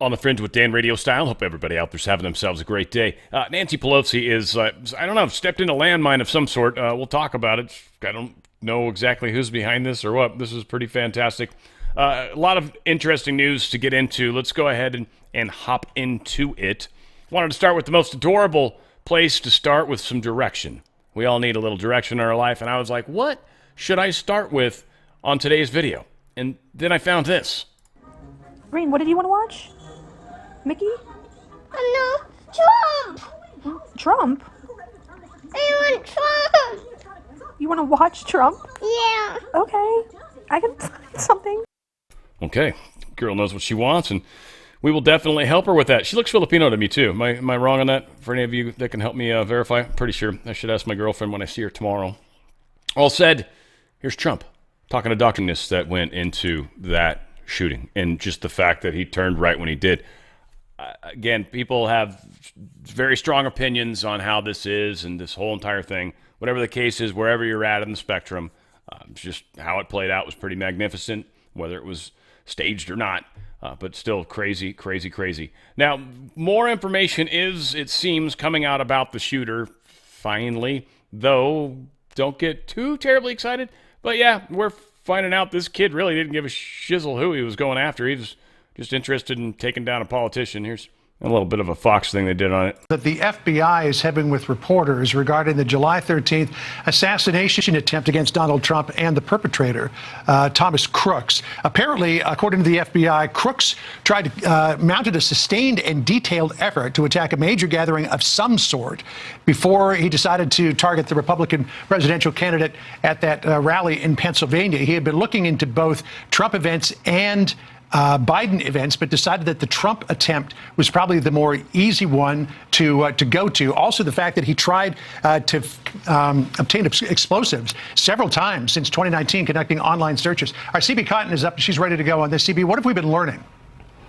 On the Fringe with Dan radio style. Hope everybody out there's having themselves a great day. Nancy Pelosi is, I don't know, stepped in a landmine of some sort. We'll talk about it. I don't know exactly who's behind this or what. This is pretty fantastic. A lot of interesting news to get into. Let's go ahead and hop into it. Wanted to start with the most adorable place to start with some direction. We all need a little direction in our life, and I was like, what should I start with on today's video? And then I found this. Green, what did you want to watch? Mickey? No, Trump! Trump? I want Trump! You want to watch Trump? Yeah. Okay, I can find something. Okay, girl knows what she wants, and we will definitely help her with that. She looks Filipino to me, too. Am I wrong on that? For any of you that can help me verify? Pretty sure. I should ask my girlfriend when I see her tomorrow. All said, here's Trump talking to documents that went into that shooting, and just the fact that he turned right when he did. Again, people have very strong opinions on how this is and this whole entire thing. Whatever the case is, wherever you're at in the spectrum, just how it played out was pretty magnificent, whether it was staged or not, but still crazy, crazy, crazy. Now, more information is, it seems, coming out about the shooter, finally, though don't get too terribly excited. But yeah, we're finding out this kid really didn't give a shizzle who he was going after. He was just interested in taking down a politician. Here's a little bit of a Fox thing they did on it. That the FBI is having with reporters regarding the July 13th assassination attempt against Donald Trump and the perpetrator, Thomas Crooks. Apparently, according to the FBI, Crooks mounted a sustained and detailed effort to attack a major gathering of some sort before he decided to target the Republican presidential candidate at that rally in Pennsylvania. He had been looking into both Trump events and Biden events, but decided that the Trump attempt was probably the more easy one to go to. Also, the fact that he tried to obtain explosives several times since 2019, conducting online searches. Our CB Cotton is up. She's ready to go on this. CB, what have we been learning?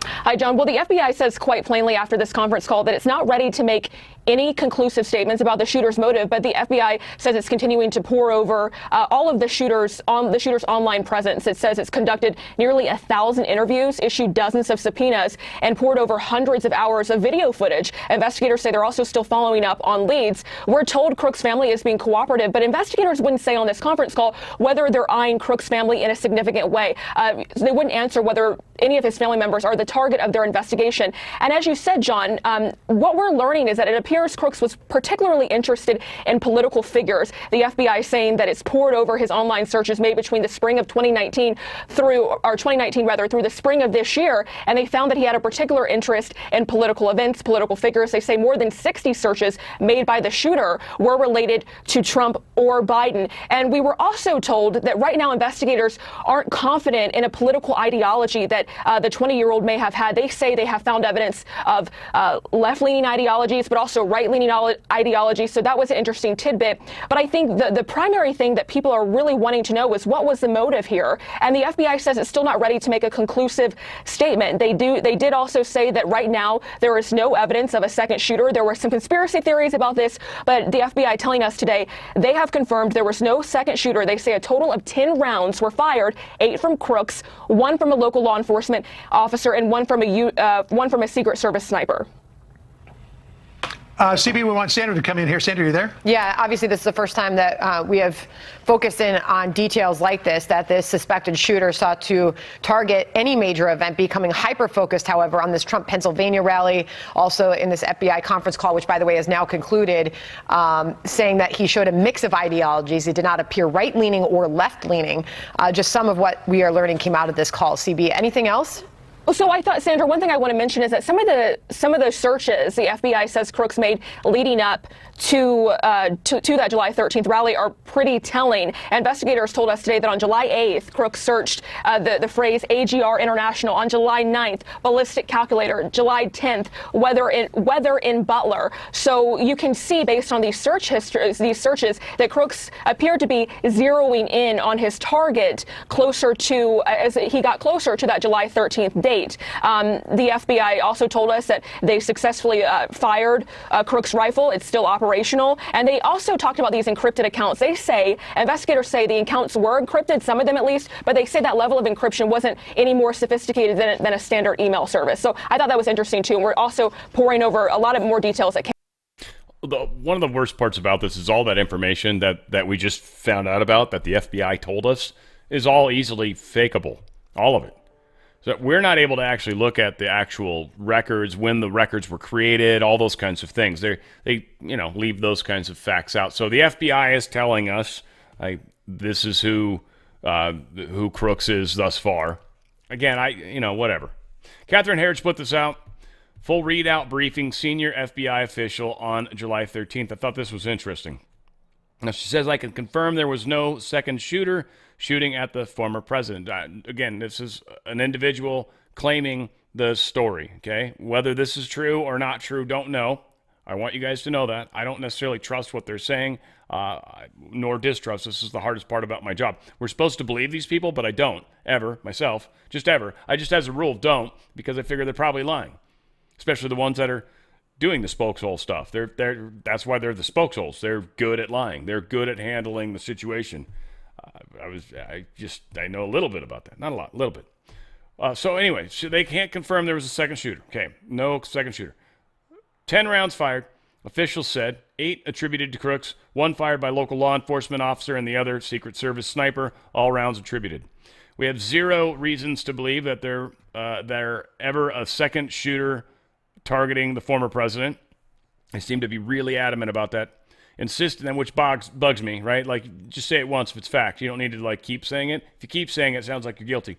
Hi, John. Well, the FBI says quite plainly after this conference call that it's not ready to make any conclusive statements about the shooter's motive, but the FBI says it's continuing to pore over all of the shooter's online presence. It says it's conducted nearly 1,000 interviews, issued dozens of subpoenas, and poured over hundreds of hours of video footage. Investigators say they're also still following up on leads. We're told Crooks' family is being cooperative, but investigators wouldn't say on this conference call whether they're eyeing Crooks' family in a significant way. They wouldn't answer whether any of his family members are the target of their investigation. And as you said, John, what we're learning is that it appears Crooks was particularly interested in political figures. The FBI saying that it's poured over his online searches made between the spring of 2019 through the spring of this year, and they found that he had a particular interest in political events, political figures. They say more than 60 searches made by the shooter were related to Trump or Biden. And we were also told that right now investigators aren't confident in a political ideology that the 20-year-old may have had. They say they have found evidence of left-leaning ideologies, but also right-leaning ideologies. So that was an interesting tidbit. But I think the primary thing that people are really wanting to know is what was the motive here? And the FBI says it's still not ready to make a conclusive statement. They did also say that right now there is no evidence of a second shooter. There were some conspiracy theories about this, but the FBI telling us today they have confirmed there was no second shooter. They say a total of 10 rounds were fired, 8 from Crooks, 1 from a local law enforcement officer, and one from a Secret Service sniper. CB, we want Sandra to come in here. Sandra, you there? Yeah, obviously this is the first time that we have focused in on details like this, that this suspected shooter sought to target any major event, becoming hyper-focused, however, on this Trump Pennsylvania rally, also in this FBI conference call, which, by the way, is now concluded, saying that he showed a mix of ideologies. He did not appear right-leaning or left-leaning. Just some of what we are learning came out of this call. CB, anything else? So I thought, Sandra, one thing I want to mention is that some of the searches the FBI says Crooks made leading up to that July 13th rally are pretty telling. Investigators told us today that on July 8th, Crooks searched the phrase AGR International. On July 9th, ballistic calculator. July 10th, weather in Butler. So you can see based on these searches, that Crooks appeared to be zeroing in on his target as he got closer to that July 13th date. date. The FBI also told us that they successfully fired Crook's rifle. It's still operational. And they also talked about these encrypted accounts. Investigators say the accounts were encrypted, some of them at least, but they say that level of encryption wasn't any more sophisticated than a standard email service. So I thought that was interesting too. And we're also pouring over a lot of more details that came. One of the worst parts about this is all that information that we just found out about, that the FBI told us, is all easily fakeable. All of it. So we're not able to actually look at the actual records, when the records were created, all those kinds of things. They leave those kinds of facts out. So the FBI is telling us this is who Crooks is thus far. Again, whatever. Catherine Herridge put this out. Full readout briefing, senior FBI official on July 13th. I thought this was interesting. Now, she says, I can confirm there was no second shooter shooting at the former president. Again, this is an individual claiming the story, okay? Whether this is true or not true, don't know. I want you guys to know that. I don't necessarily trust what they're saying, nor distrust. This is the hardest part about my job. We're supposed to believe these people, but I don't, ever, myself, just ever. I just, as a rule, don't, because I figure they're probably lying. Especially the ones that are doing the spokeshole stuff. That's why they're the spokesholes. They're good at lying. They're good at handling the situation. I know a little bit about that. Not a lot, a little bit. So anyway, they can't confirm there was a second shooter. Okay, no second shooter. 10 rounds fired, officials said. 8 attributed to Crooks, 1 fired by local law enforcement officer, and the other Secret Service sniper. All rounds attributed. We have 0 reasons to believe that there ever a second shooter targeting the former president. They seem to be really adamant about that. Insisting on, which bugs me, right? Like, just say it once if it's fact. You don't need to, keep saying it. If you keep saying it, it sounds like you're guilty.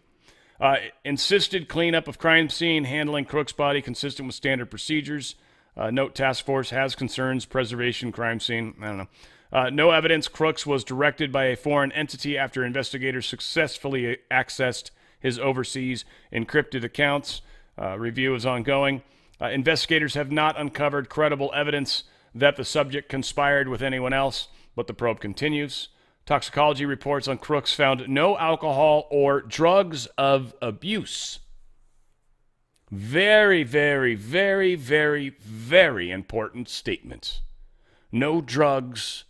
Insisted cleanup of crime scene, handling Crook's body consistent with standard procedures. Note task force has concerns, preservation, crime scene. I don't know. No evidence Crooks was directed by a foreign entity after investigators successfully accessed his overseas encrypted accounts. Review is ongoing. Investigators have not uncovered credible evidence that the subject conspired with anyone else, but the probe continues. Toxicology reports on Crooks found no alcohol or drugs of abuse. Very, very, very, very, very important statements. No drugs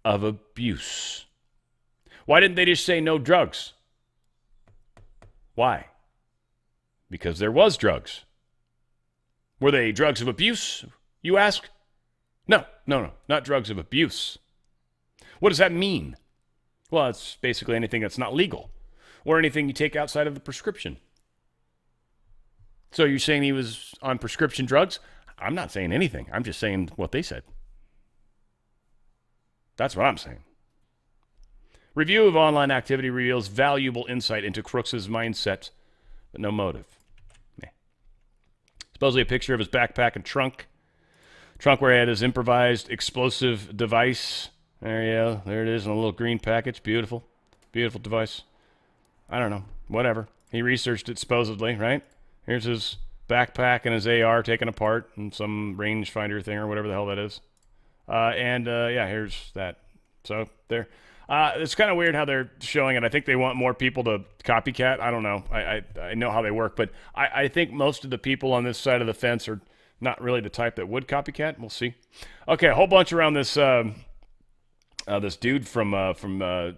of abuse. Why didn't they just say no drugs? Why? Because there was drugs. Were they drugs of abuse, you ask? No, not drugs of abuse. What does that mean? Well, it's basically anything that's not legal or anything you take outside of the prescription. So you're saying he was on prescription drugs? I'm not saying anything. I'm just saying what they said. That's what I'm saying. Review of online activity reveals valuable insight into Crooks' mindset, but no motive. Supposedly a picture of his backpack and trunk where he had his improvised explosive device. There it is in a little green package. Beautiful device. I don't know, whatever. He researched it supposedly, right? Here's his backpack and his AR taken apart and some rangefinder thing or whatever the hell that is. Here's that. So there. It's kind of weird how they're showing it. I think they want more people to copycat. I don't know. I know how they work, but I think most of the people on this side of the fence are not really the type that would copycat. We'll see. Okay, a whole bunch around this this dude from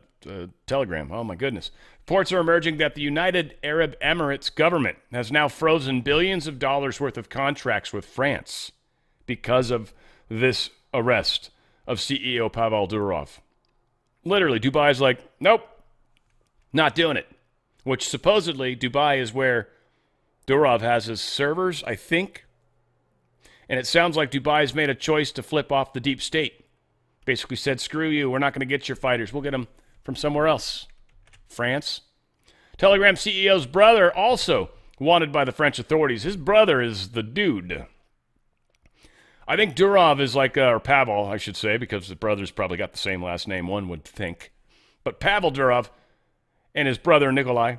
Telegram. Oh my goodness. Reports are emerging that the United Arab Emirates government has now frozen billions of dollars worth of contracts with France because of this arrest of CEO Pavel Durov. Literally, Dubai's like, nope, not doing it. Which supposedly Dubai is where Durov has his servers, I think. And it sounds like Dubai's made a choice to flip off the deep state. Basically said, screw you, we're not going to get your fighters. We'll get them from somewhere else. France. Telegram CEO's brother also wanted by the French authorities. His brother is the dude. I think Durov is like, or Pavel, I should say, because the brother's probably got the same last name, one would think. But Pavel Durov and his brother Nikolai.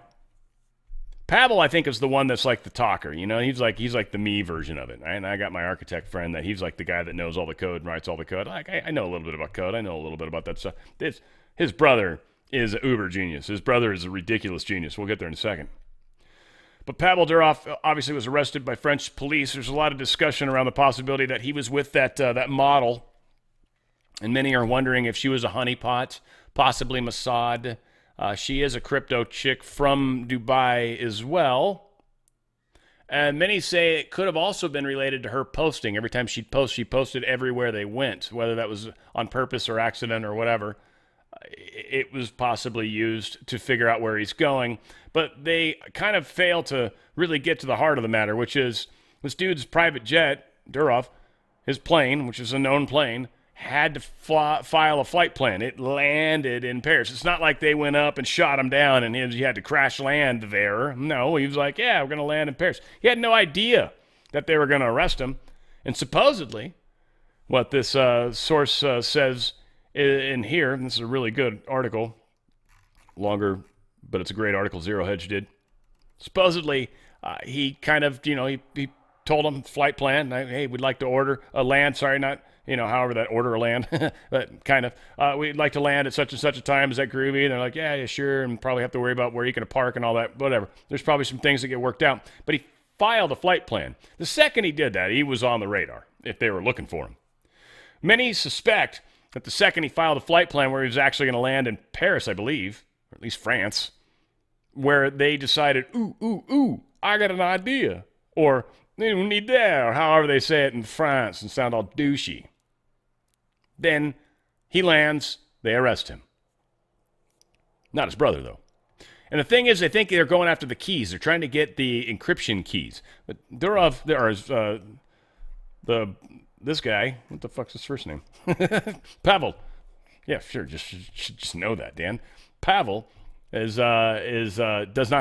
Pavel, I think, is the one that's like the talker. You know, he's like the me version of it. Right? And I got my architect friend that he's like the guy that knows all the code and writes all the code. Like, I know a little bit about code. I know a little bit about that stuff. His brother is an uber genius. His brother is a ridiculous genius. We'll get there in a second. But Pavel Durov obviously was arrested by French police. There's a lot of discussion around the possibility that he was with that model. And many are wondering if she was a honeypot, possibly Mossad. She is a crypto chick from Dubai as well. And many say it could have also been related to her posting. Every time she'd post, she posted everywhere they went, whether that was on purpose or accident or whatever. It was possibly used to figure out where he's going. But they kind of fail to really get to the heart of the matter, which is this dude's private jet, Durov, his plane, which is a known plane, had to file a flight plan. It landed in Paris. It's not like they went up and shot him down and he had to crash land there. No, he was like, yeah, we're going to land in Paris. He had no idea that they were going to arrest him. And supposedly, what this source says in here, and this is a really good article, longer, but it's a great article Zero Hedge did. Supposedly, he kind of, he told him flight plan, hey, we'd like to order a land, sorry, not, however that order a land, but kind of, we'd like to land at such and such a time. Is that groovy? And they're like, yeah, sure, and probably have to worry about where you can park and all that, whatever. There's probably some things that get worked out. But he filed a flight plan. The second he did that, he was on the radar if they were looking for him. Many suspect that the second he filed a flight plan where he was actually going to land in Paris, I believe, or at least France, where they decided, I got an idea, or une idée, or however they say it in France and sound all douchey. Then he lands, they arrest him. Not his brother, though. And the thing is, they think they're going after the keys. They're trying to get the encryption keys. But Durov, this guy, what the fuck's his first name? Pavel. Yeah, sure, just know that, Dan. Pavel does not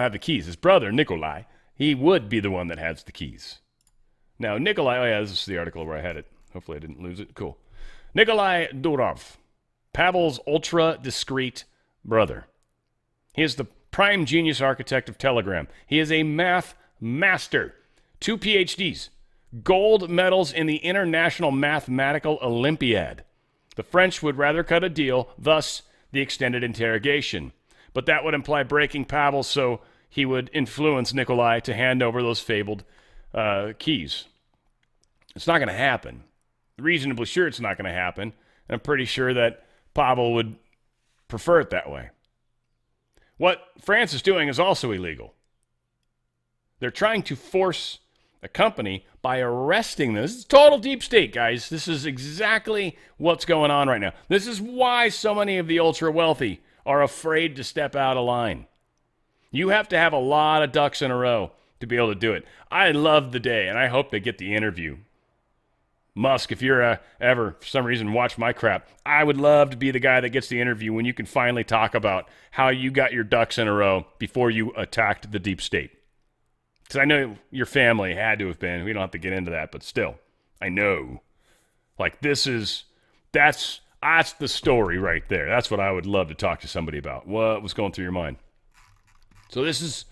have the keys. His brother, Nikolai, he would be the one that has the keys. Now, Nikolai, oh yeah, this is the article where I had it. Hopefully I didn't lose it. Cool. Nikolai Durov, Pavel's ultra-discreet brother. He is the prime genius architect of Telegram. He is a math master. 2 PhDs. Gold medals in the International Mathematical Olympiad. The French would rather cut a deal, thus the extended interrogation. But that would imply breaking Pavel, so he would influence Nikolai to hand over those fabled keys. It's not going to happen. Reasonably sure it's not going to happen. And I'm pretty sure that Pavel would prefer it that way. What France is doing is also illegal. They're trying to force a company by arresting them. This is total deep state, guys. This is exactly what's going on right now. This is why so many of the ultra wealthy are afraid to step out of line. You have to have a lot of ducks in a row to be able to do it. I love the day, and I hope they get the interview. Musk, if you're ever, for some reason, watch my crap, I would love to be the guy that gets the interview when you can finally talk about how you got your ducks in a row before you attacked the deep state. Because I know your family had to have been. We don't have to get into that, but still, I know. Like, that's the story right there. That's what I would love to talk to somebody about. What was going through your mind? So this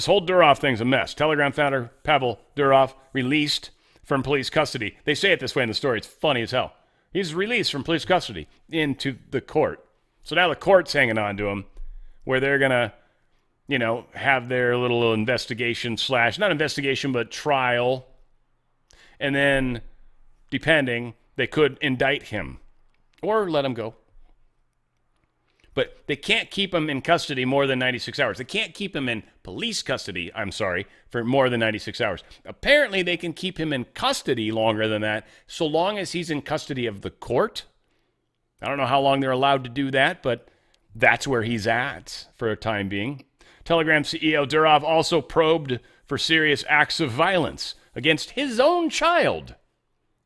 whole Durov thing's a mess. Telegram founder Pavel Durov released from police custody. They say it this way in the story. It's funny as hell. He's released from police custody into the court. So now the court's hanging on to him, where they're going to, have their little investigation / not investigation, but trial. And then, depending, they could indict him or let him go. But they can't keep him in custody more than 96 hours. They can't keep him in police custody, for more than 96 hours. Apparently, they can keep him in custody longer than that, so long as he's in custody of the court. I don't know how long they're allowed to do that, but that's where he's at for a time being. Telegram CEO Durov also probed for serious acts of violence against his own child,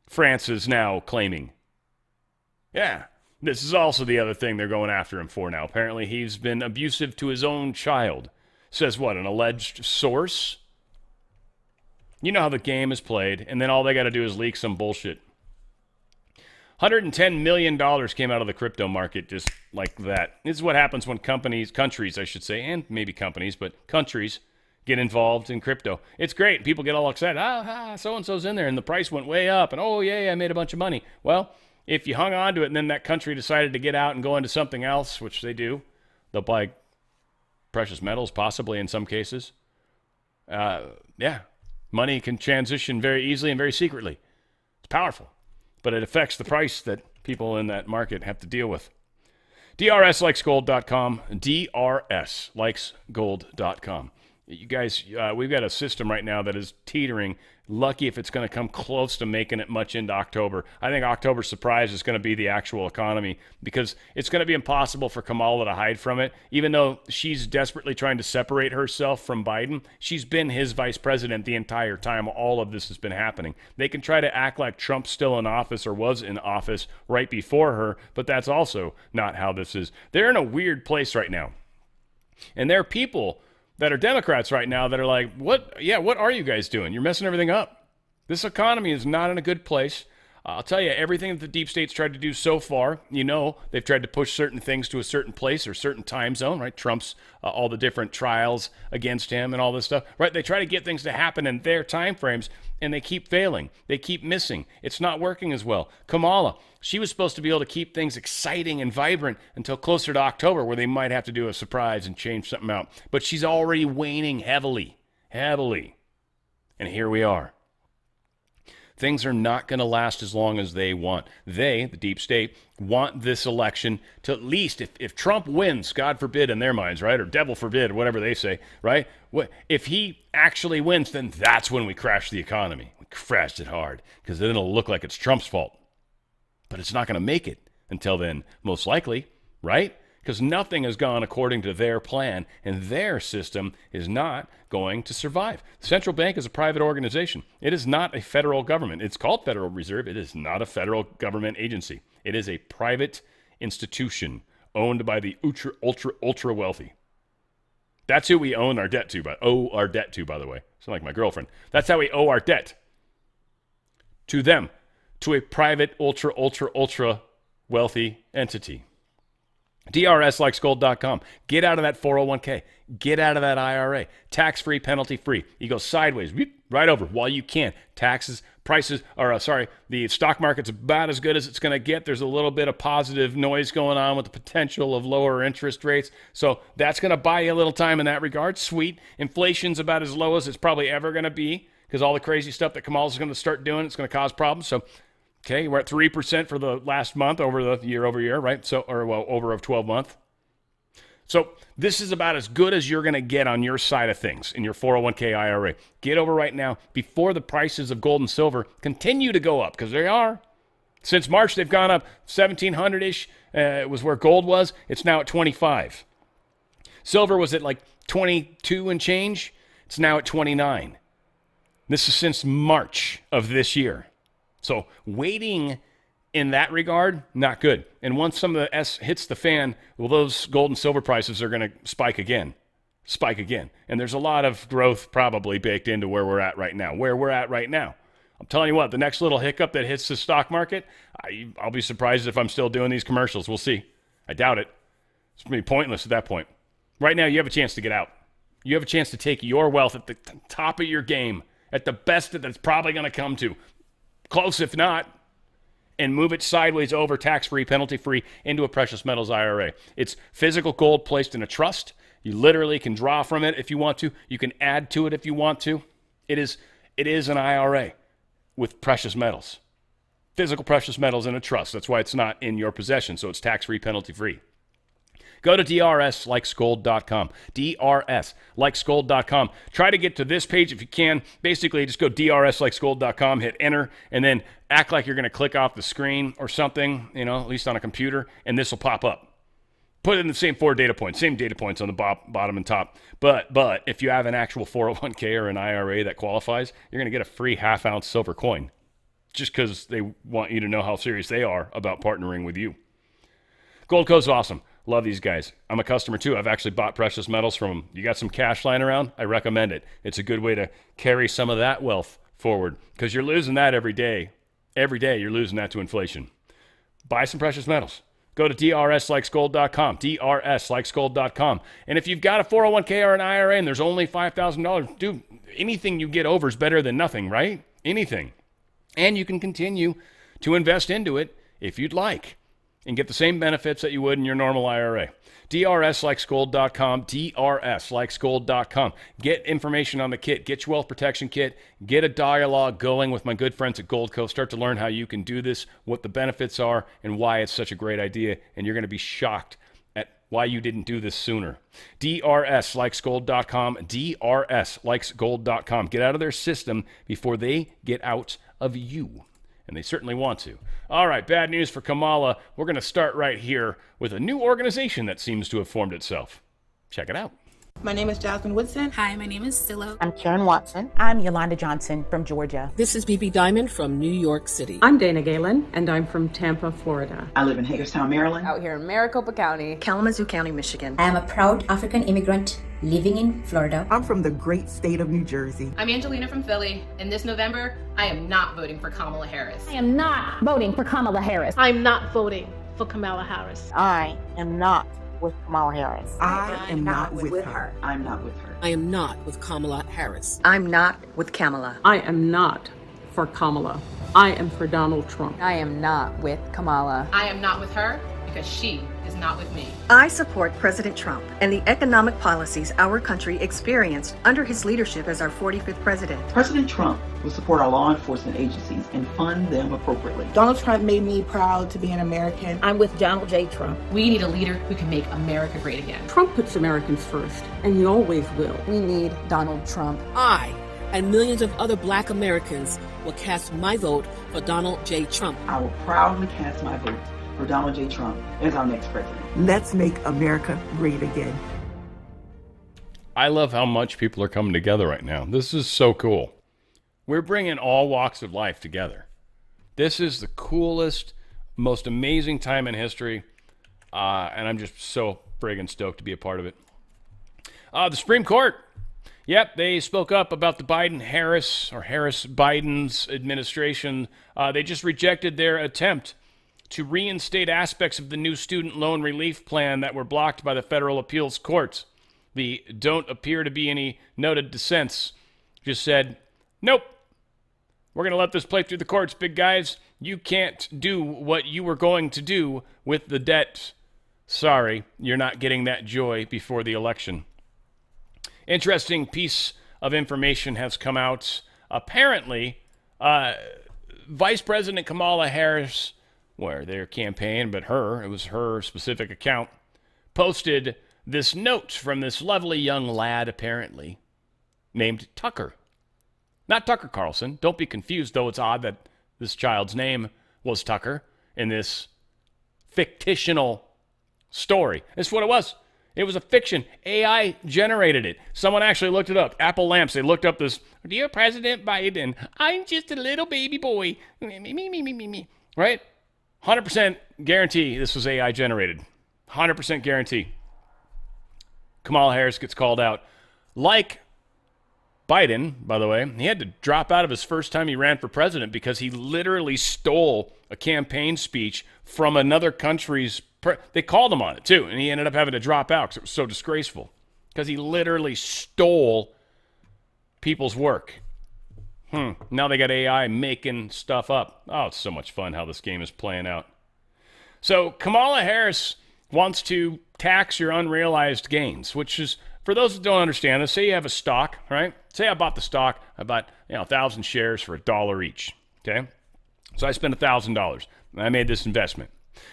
France is now claiming. Yeah, this is also the other thing they're going after him for now. Apparently, he's been abusive to his own child. Says what, an alleged source? You know how the game is played, and then all they got to do is leak some bullshit. $110 million came out of the crypto market just like that. This is what happens when countries, I should say, and maybe companies, but countries get involved in crypto. It's great. People get all excited. So-and-so's in there, and the price went way up, and oh, yeah, I made a bunch of money. Well, if you hung on to it and then that country decided to get out and go into something else, which they do, they'll buy precious metals, possibly in some cases, Yeah, money can transition very easily and very secretly. It's powerful, but it affects the price that people in that market have to deal with. DRSlikesgold.com, DRSlikesgold.com. You guys, we've got a system right now that is teetering. Lucky if it's going to come close to making it much into October. I think October's surprise is going to be the actual economy, because it's going to be impossible for Kamala to hide from it. Even though she's desperately trying to separate herself from Biden, she's been his vice president the entire time all of this has been happening. They can try to act like Trump's still in office or was in office right before her, but that's also not how this is. They're in a weird place right now. And there are people that are Democrats right now that are like, what are you guys doing? You're messing everything up. This economy is not in a good place. I'll tell you, everything that the deep state's tried to do so far, they've tried to push certain things to a certain place or certain time zone, right? Trump's, all the different trials against him and all this stuff, right? They try to get things to happen in their time frames, and they keep failing. They keep missing. It's not working as well. Kamala, she was supposed to be able to keep things exciting and vibrant until closer to October, where they might have to do a surprise and change something out. But she's already waning heavily. And here we are. Things are not going to last as long as they want. They, the deep state, want this election to at least, if Trump wins, God forbid in their minds, right? Or devil forbid, whatever they say, right? If he actually wins, then that's when we crash the economy. We crashed it hard, because then it'll look like it's Trump's fault. But it's not going to make it until then, most likely, right? Because nothing has gone according to their plan, and their system is not going to survive. The central bank is a private organization. It is not a federal government. It's called Federal Reserve. It is not a federal government agency. It is a private institution owned by the ultra wealthy. That's who we owe our debt to, by the way. It's not like my girlfriend. That's how we owe our debt. To them. To a private, ultra wealthy entity. DRSlikesgold.com. Get out of that 401k. Get out of that IRA. Tax-free, penalty-free. You go sideways, right over while you can. Taxes, prices, the stock market's about as good as it's going to get. There's a little bit of positive noise going on with the potential of lower interest rates. So that's going to buy you a little time in that regard. Sweet. Inflation's about as low as it's probably ever going to be, because all the crazy stuff that Kamala's going to start doing, it's going to cause problems. So, okay, we're at 3% for the last month over the year-over-year, right? So, over a 12-month. So this is about as good as you're going to get on your side of things in your 401k IRA. Get over right now before the prices of gold and silver continue to go up, because they are. Since March, they've gone up 1,700-ish. It was where gold was. It's now at 25. Silver was at like 22 and change. It's now at 29. This is since March of this year. So waiting in that regard, not good. And once some of the S hits the fan, well, those gold and silver prices are going to spike again. And there's a lot of growth probably baked into where we're at right now. I'm telling you what, the next little hiccup that hits the stock market, I'll be surprised if I'm still doing these commercials. We'll see. I doubt it. It's going to be pointless at that point. Right now, you have a chance to get out. You have a chance to take your wealth at the top of your game, at the best that it's probably going to come to. Close if not, and move it sideways over, tax-free, penalty-free, into a precious metals IRA. It's physical gold placed in a trust. You literally can draw from it if you want to. You can add to it if you want to. It is an IRA with precious metals. Physical precious metals in a trust. That's why it's not in your possession, so it's tax-free, penalty-free. Go to DRSlikesgold.com. DRSlikesgold.com. Try to get to this page if you can. Basically, just go DRSlikesgold.com, hit enter, and then act like you're going to click off the screen or something, at least on a computer, and this will pop up. Put in the same data points on the bottom and top. But if you have an actual 401k or an IRA that qualifies, you're going to get a free half-ounce silver coin, just because they want you to know how serious they are about partnering with you. Gold Co's awesome. Love these guys. I'm a customer too. I've actually bought precious metals from them. You got some cash lying around? I recommend it. It's a good way to carry some of that wealth forward, because you're losing that every day. Every day you're losing that to inflation. Buy some precious metals. Go to DRSlikesgold.com, DRSlikesgold.com. And if you've got a 401k or an IRA and there's only $5,000, dude, anything you get over is better than nothing, right? Anything. And you can continue to invest into it if you'd like. and get the same benefits that you would in your normal IRA. DRSlikesgold.com, DRSlikesgold.com. Get information on the kit. Get your wealth protection kit. Get a dialogue going with my good friends at Goldco. Start to learn how you can do this, what the benefits are, and why it's such a great idea. And you're going to be shocked at why you didn't do this sooner. DRSlikesgold.com, DRSlikesgold.com. Get out of their system before they get out of you. And they certainly want to. All right, bad news for Kamala. We're going to start right here with a new organization that seems to have formed itself. Check it out. My name is Jasmine Woodson. Hi, my name is Silo. I'm Karen Watson. I'm Yolanda Johnson from Georgia. This is BB Diamond from New York City. I'm Dana Galen, and I'm from Tampa, Florida. I live in Hagerstown, Maryland. Out here in Maricopa County. Kalamazoo County, Michigan. I am a proud African immigrant living in Florida. I'm from the great state of New Jersey. I'm Angelina from Philly, and this November, I am not voting for Kamala Harris. I am not voting for Kamala Harris. I'm not voting for Kamala Harris. I am not with Kamala Harris. I am not with her. I'm not with her. I am not with Kamala Harris. I'm not with Kamala. I am not for Kamala. I am for Donald Trump. I am not with Kamala. I am not with her because she is not with me. I support President Trump and the economic policies our country experienced under his leadership as our 45th president. President Trump will support our law enforcement agencies and fund them appropriately. Donald Trump made me proud to be an American. I'm with Donald J. Trump. We need a leader who can make America great again. Trump puts Americans first, and he always will. We need Donald Trump. I and millions of other Black Americans will cast my vote for Donald J. Trump. I will proudly cast my vote for Donald J. Trump as our next president. Let's make America great again. I love how much people are coming together right now. This is so cool. We're bringing all walks of life together. This is the coolest, most amazing time in history, and I'm just so friggin' stoked to be a part of it. The Supreme Court, yep, they spoke up about the Biden-Harris or Harris-Biden's administration. They just rejected their attempt to reinstate aspects of the new student loan relief plan that were blocked by the federal appeals courts. The don't appear to be any noted dissents just said, nope, we're going to let this play through the courts, big guys. You can't do what you were going to do with the debt. Sorry, you're not getting that joy before the election. Interesting piece of information has come out. Apparently, Vice President Kamala Harris, where their campaign, but it was her specific account, posted this note from this lovely young lad, apparently, named Tucker. Not Tucker Carlson. Don't be confused, though it's odd that this child's name was Tucker in this fictional story. That's what it was. It was a fiction. AI generated it. Someone actually looked it up. Apple Lamps, they looked up this, Dear President Biden, I'm just a little baby boy. Me. Right? 100% guarantee this was AI generated. 100% guarantee. Kamala Harris gets called out. Like Biden, by the way, he had to drop out of his first time he ran for president because he literally stole a campaign speech from another country's. They called him on it, too, and he ended up having to drop out because it was so disgraceful. Because he literally stole people's work. Now they got AI making stuff up. Oh, it's so much fun how this game is playing out. So Kamala Harris wants to tax your unrealized gains, which is, for those that don't understand this, say you have a stock, right? Say I bought the stock. I bought 1,000 shares for $1 each, okay? So I spent $1,000, and I made this investment.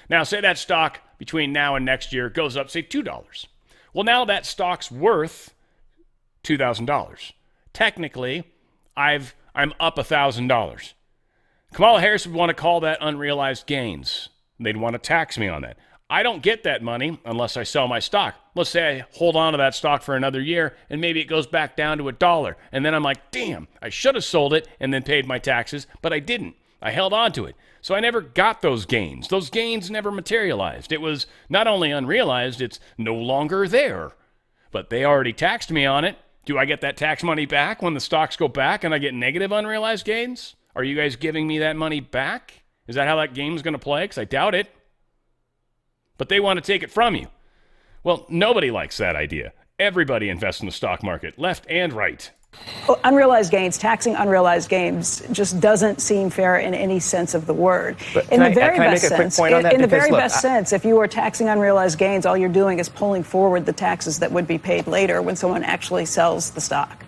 Now, say that stock between now and next year goes up, say, $2. Well, now that stock's worth $2,000. Technically, I'm up $1,000. Kamala Harris would want to call that unrealized gains. They'd want to tax me on that. I don't get that money unless I sell my stock. Let's say I hold on to that stock for another year, and maybe it goes back down to $1. And then I'm like, damn, I should have sold it and then paid my taxes, but I didn't. I held on to it. So I never got those gains. Those gains never materialized. It was not only unrealized, it's no longer there. But they already taxed me on it. Do I get that tax money back when the stocks go back and I get negative unrealized gains? Are you guys giving me that money back? Is that how that game's going to play? Because I doubt it. But they want to take it from you. Well, nobody likes that idea. Everybody invests in the stock market, left and right. Unrealized gains, taxing unrealized gains just doesn't seem fair in any sense of the word. But In the can very I best make a quick sense, point on that? in the Because, very look, best sense, if you are taxing unrealized gains, all you're doing is pulling forward the taxes that would be paid later when someone actually sells the stock.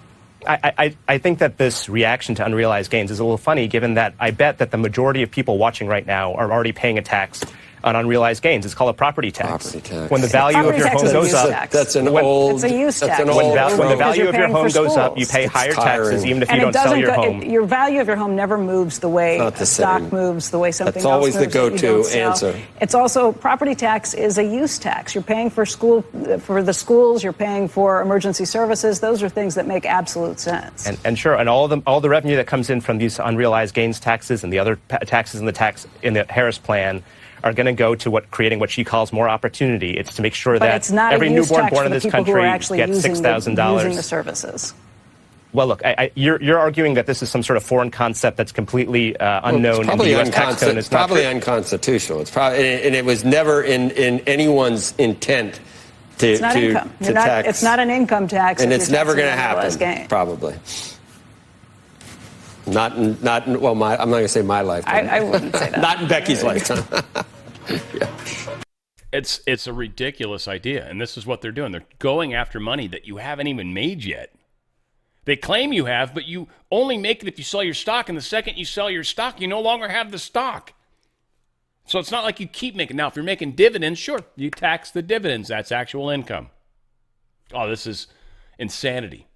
I think that this reaction to unrealized gains is a little funny, given that I bet that the majority of people watching right now are already paying a tax on unrealized gains. It's called a property tax. When the value of your home goes up, It's a use tax. When the value of your home goes up, you pay higher taxes, even if you don't sell your home. Your value of your home never moves the way a stock moves, the way something else moves. That's always the go-to answer. It's also, property tax is a use tax. You're paying for the schools, you're paying for emergency services. Those are things that make absolute sense. And sure, and all the revenue that comes in from these unrealized gains taxes and the other taxes in the Harris plan are going to go to creating what she calls more opportunity. It's to make sure that every newborn born in this country gets $6,000. Using the services. Well, look, you're arguing that this is some sort of foreign concept that's completely unknown in the U.S. tax code. It's probably unconstitutional. It's probably, and it was never in anyone's intent to tax. It's not an income tax, and it's never going to happen. Probably. Not in, well, I'm not going to say my lifetime. I wouldn't say that. Not in Becky's lifetime. Yeah. It's a ridiculous idea, and this is what they're doing. They're going after money that you haven't even made yet. They claim you have, but you only make it if you sell your stock, and the second you sell your stock, you no longer have the stock. So it's not like you keep making. Now, if you're making dividends, sure, you tax the dividends. That's actual income. Oh, this is insanity.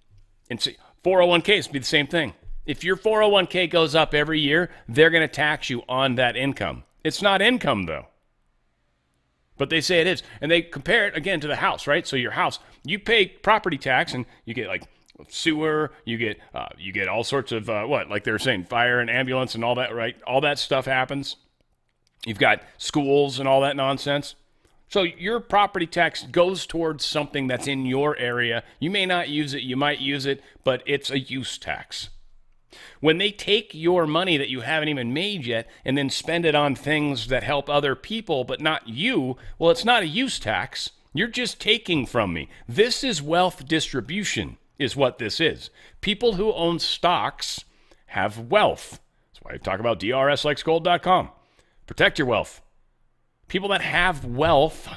401ks be the same thing. If your 401k goes up every year, they're going to tax you on that income. It's not income, though. But they say it is. And they compare it, again, to the house, right? So your house, you pay property tax, and you get, like, sewer, you get all sorts of, like they were saying, fire and ambulance and all that, right? All that stuff happens. You've got schools and all that nonsense. So your property tax goes towards something that's in your area. You may not use it, you might use it, but it's a use tax. When they take your money that you haven't even made yet and then spend it on things that help other people but not you, well, it's not a use tax. You're just taking from me. This is wealth distribution, is what this is. People who own stocks have wealth. That's why I talk about drslikesgold.com. Protect your wealth. People that have wealth,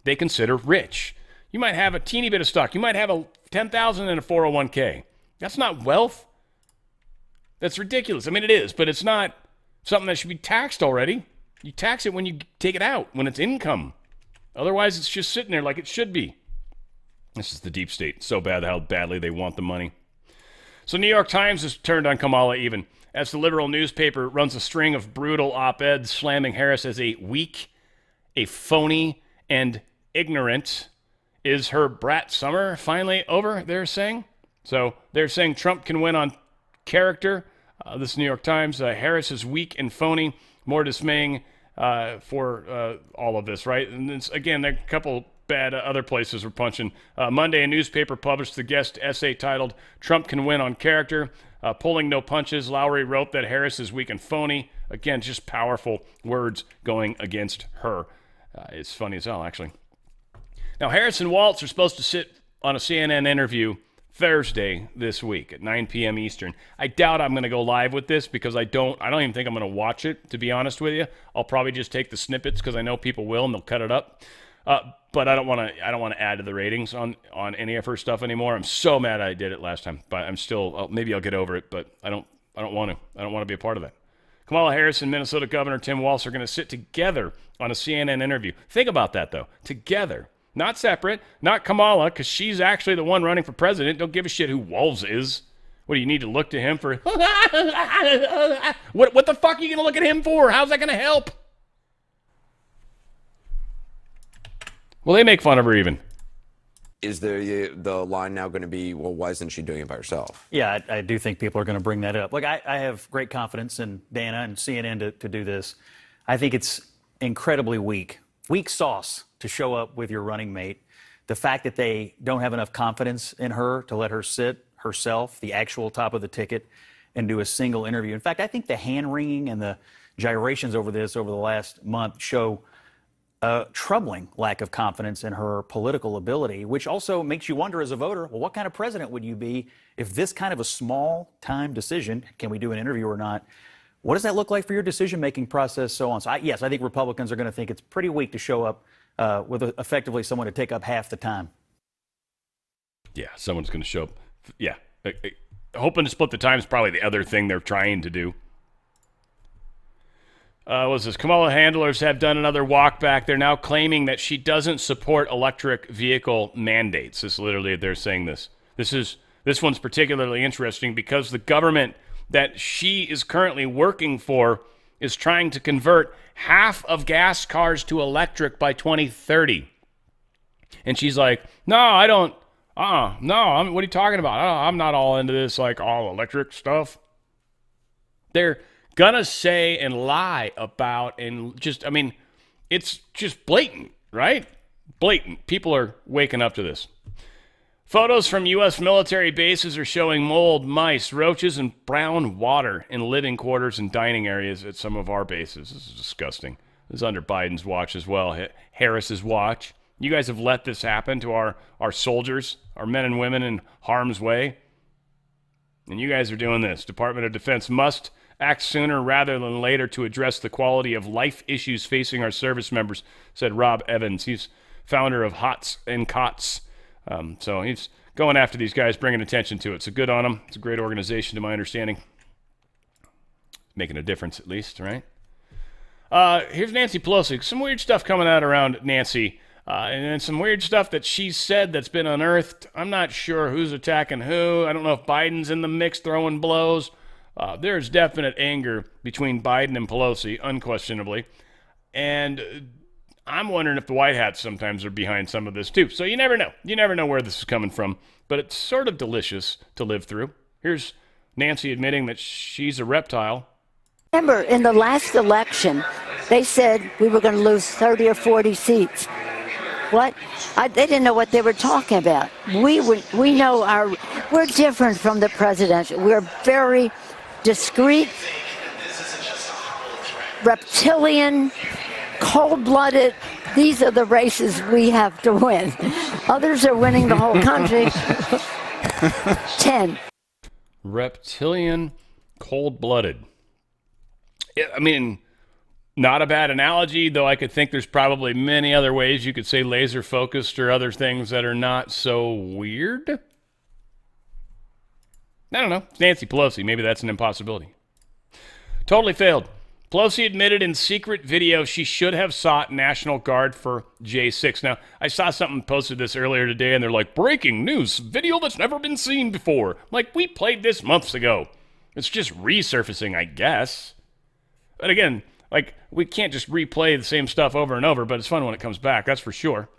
they consider rich. You might have a teeny bit of stock. You might have a $10,000 in a 401k. That's not wealth. That's ridiculous. I mean, it is, but it's not something that should be taxed already. You tax it when you take it out, when it's income. Otherwise, it's just sitting there like it should be. This is the deep state. So bad how badly they want the money. So New York Times has turned on Kamala even, as the liberal newspaper runs a string of brutal op-eds slamming Harris as a weak, a phony, and ignorant. Is her brat summer finally over, they're saying? So they're saying Trump can win on character. This New York Times, Harris is weak and phony. More dismaying for all of this, right? And it's, again, there are a couple bad other places we're punching. Monday, a newspaper published the guest essay titled "Trump Can Win on Character." Pulling no punches, Lowry wrote that Harris is weak and phony. Again, just powerful words going against her. It's funny as hell, actually. Now, Harris and Waltz are supposed to sit on a CNN interview Thursday this week at 9 p.m. Eastern. I doubt I'm going to go live with this because I don't even think I'm going to watch it, to be honest with you. I'll probably just take the snippets because I know people will and they'll cut it up. But I don't want to add to the ratings on any of her stuff anymore. I'm so mad I did it last time, but I'm still maybe I'll get over it, but I don't want to. I don't want to be a part of that. Kamala Harris and Minnesota Governor Tim Walz are going to sit together on a CNN interview. Think about that though. Together. Not separate, not Kamala, because she's actually the one running for president. Don't give a shit who Walz is. What, do you need to look to him for? What the fuck are you going to look at him for? How's that going to help? Well, they make fun of her even. Is the line now going to be, well, why isn't she doing it by herself? Yeah, I do think people are going to bring that up. Look, I have great confidence in Dana and CNN to do this. I think it's incredibly weak sauce to show up with your running mate. The fact that they don't have enough confidence in her to let her sit herself, the actual top of the ticket, and do a single interview. In fact, I think the hand-wringing and the gyrations over this over the last month show troubling lack of confidence in her political ability, which also makes you wonder as a voter, well, what kind of president would you be if this kind of a small-time decision, can we do an interview or not, what does that look like for your decision-making process, so on? So, yes, I think Republicans are going to think it's pretty weak to show up with effectively someone to take up half the time. Yeah, someone's going to show up. Yeah. Hoping to split the time is probably the other thing they're trying to do. What's this? Kamala handlers have done another walk back. They're now claiming that she doesn't support electric vehicle mandates. This literally, they're saying this. This one's particularly interesting because the government that she is currently working for is trying to convert half of gas cars to electric by 2030. And she's like, no, I don't. No, what are you talking about? I'm not all into this, like, all electric stuff. They're gonna say and lie about and just, I mean, it's just blatant, right? Blatant. People are waking up to this. Photos from U.S. military bases are showing mold, mice, roaches, and brown water in living quarters and dining areas at some of our bases. This is disgusting. This is under Biden's watch as well, Harris's watch. You guys have let this happen to our soldiers, our men and women in harm's way. And you guys are doing this. Department of Defense must act sooner rather than later to address the quality of life issues facing our service members, said Rob Evans. He's founder of HOTS and COTS. So he's going after these guys, bringing attention to it. So good on him. It's a great organization to my understanding. Making a difference at least, right? Here's Nancy Pelosi. Some weird stuff coming out around Nancy. And then some weird stuff that she said that's been unearthed. I'm not sure who's attacking who. I don't know if Biden's in the mix throwing blows. There's definite anger between Biden and Pelosi, unquestionably. And I'm wondering if the White Hats sometimes are behind some of this too. So you never know. You never know where this is coming from. But it's sort of delicious to live through. Here's Nancy admitting that she's a reptile. Remember, in the last election, they said we were going to lose 30 or 40 seats. What? They didn't know what they were talking about. We know we're different from the presidential. We're very discreet, reptilian, cold-blooded. These are the races we have to win. Others are winning the whole country. 10. Reptilian, cold-blooded. I mean, not a bad analogy, though I could think there's probably many other ways you could say laser-focused or other things that are not so weird. I don't know. It's Nancy Pelosi. Maybe that's an impossibility. Totally failed. Pelosi admitted in secret video she should have sought National Guard for J6. Now, I saw something posted this earlier today, and they're like, breaking news, video that's never been seen before. Like, we played this months ago. It's just resurfacing, I guess. But again, like, we can't just replay the same stuff over and over, but it's fun when it comes back, that's for sure.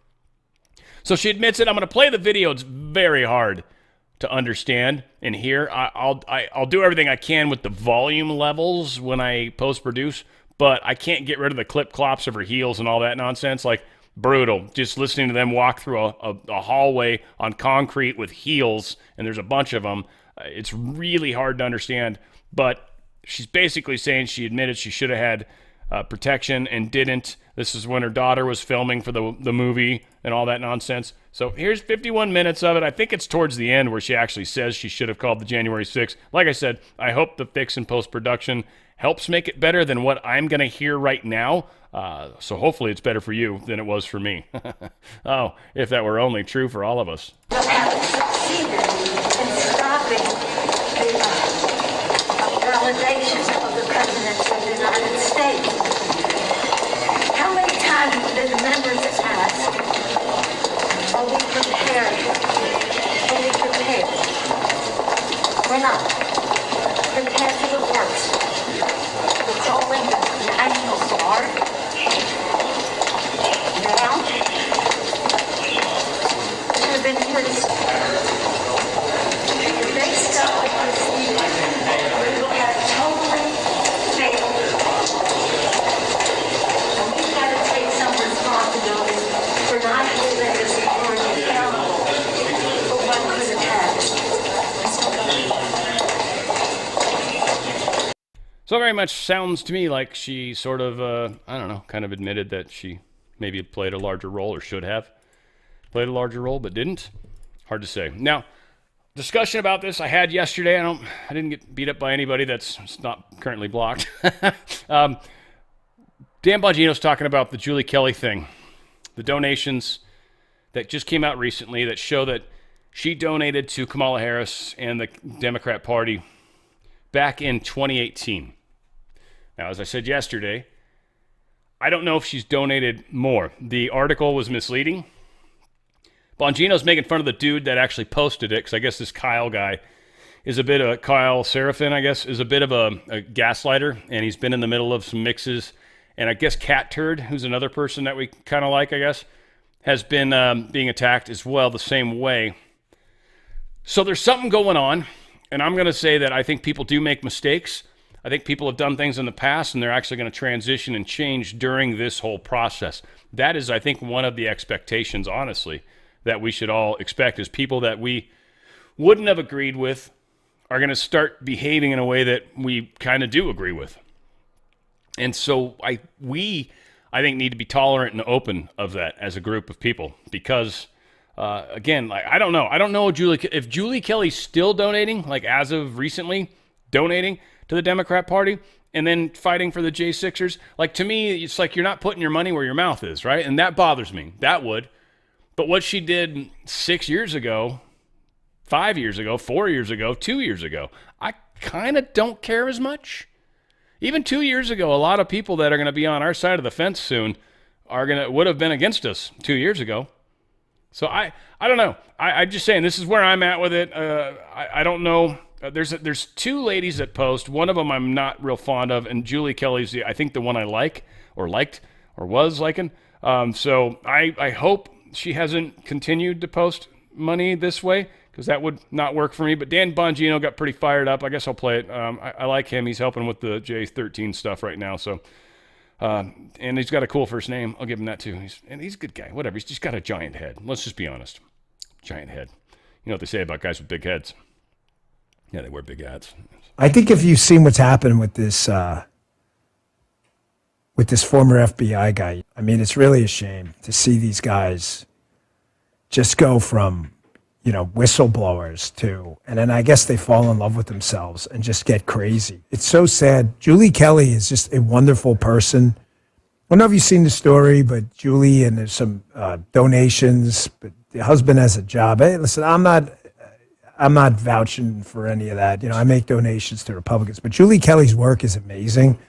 So she admits it. I'm going to play the video. It's very hard to understand and hear. I'll do everything I can with the volume levels when I post-produce, but I can't get rid of the clip-clops of her heels and all that nonsense. Like, brutal. Just listening to them walk through a hallway on concrete with heels, and there's a bunch of them. It's really hard to understand, but she's basically saying she admitted she should have had protection and didn't. This is when her daughter was filming for the movie and all that nonsense. So here's 51 minutes of it. I think it's towards the end where she actually says she should have called the January 6th. Like I said, I hope the fix in post-production helps make it better than what I'm going to hear right now. So hopefully it's better for you than it was for me. Oh, if that were only true for all of us. Validation of the President of the United States. How many times did the members ask, are we prepared? Are we prepared? We're not. Prepared for the worst. We're calling the National Guard. Now, should have been here to if they stop with this So very much sounds to me like she sort of, I don't know, kind of admitted that she maybe played a larger role or should have played a larger role, but didn't. Hard to say. Now, discussion about this I had yesterday. I didn't get beat up by anybody that's not currently blocked. Dan Bongino's talking about the Julie Kelly thing, the donations that just came out recently that show that she donated to Kamala Harris and the Democrat Party back in 2018. Now, as I said yesterday, I don't know if she's donated more. The article was misleading. Bongino's making fun of the dude that actually posted it, because I guess this Kyle guy is a bit of Kyle Seraphin, I guess, is a bit of a gaslighter, and he's been in the middle of some mixes. And I guess Cat Turd, who's another person that we kind of like, I guess, has been being attacked as well the same way. So there's something going on, and I'm going to say that I think people do make mistakes. I think people have done things in the past, and they're actually going to transition and change during this whole process. That is, I think, one of the expectations, honestly, that we should all expect, is people that we wouldn't have agreed with are going to start behaving in a way that we kind of do agree with. And so we think, need to be tolerant and open of that as a group of people, because again, like, I don't know if Julie Kelly's still donating, like as of recently donating to the Democrat Party and then fighting for the J6ers. Like, to me, it's like you're not putting your money where your mouth is, right? And that bothers me. That would. But what she did 6 years ago, 5 years ago, 4 years ago, 2 years ago, I kind of don't care as much. Even 2 years ago, a lot of people that are going to be on our side of the fence soon would have been against us 2 years ago. So I don't know. I'm just saying, this is where I'm at with it. I don't know. There's two ladies that post. One of them I'm not real fond of, and Julie Kelly's I think the one I like or liked or was liking. So I hope she hasn't continued to post money this way, because that would not work for me. But Dan Bongino got pretty fired up. I guess I'll play it. I like him. He's helping with the J13 stuff right now. So, and he's got a cool first name. I'll give him that too. He's a good guy. Whatever. He's just got a giant head. Let's just be honest. Giant head. You know what they say about guys with big heads? Yeah, they wear big hats. I think if you've seen what's happened with this former FBI guy, I mean, it's really a shame to see these guys just go from, whistleblowers to, and then I guess they fall in love with themselves and just get crazy. It's so sad. Julie Kelly is just a wonderful person. I don't know if you've seen the story, but Julie, and there's some donations, but the husband has a job. Hey, listen, I'm not vouching for any of that. I make donations to Republicans, but Julie Kelly's work is amazing.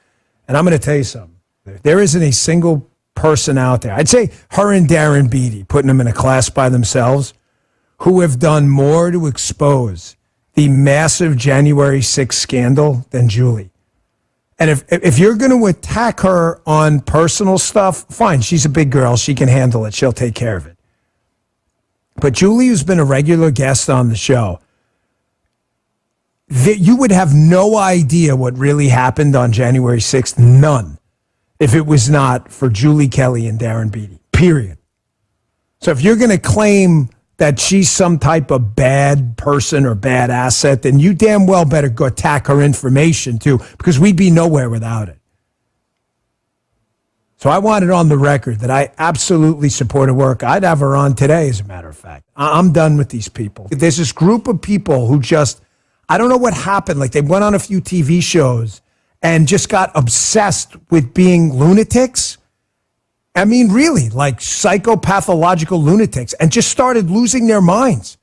And I'm going to tell you something. There isn't a single person out there, I'd say her and Darren Beattie, putting them in a class by themselves, who have done more to expose the massive January 6th scandal than Julie. And if you're going to attack her on personal stuff, fine. She's a big girl. She can handle it. She'll take care of it. But Julie, who's been a regular guest on the show, you would have no idea what really happened on January 6th. None. If it was not for Julie Kelly and Darren Beattie, period. So if you're going to claim that she's some type of bad person or bad asset, then you damn well better go attack her information too, because we'd be nowhere without it. So I want it on the record that I absolutely support her work. I'd have her on today, as a matter of fact. I'm done with these people. There's this group of people who just, I don't know what happened. Like, they went on a few TV shows and just got obsessed with being lunatics. I mean, really, like psychopathological lunatics, and just started losing their minds.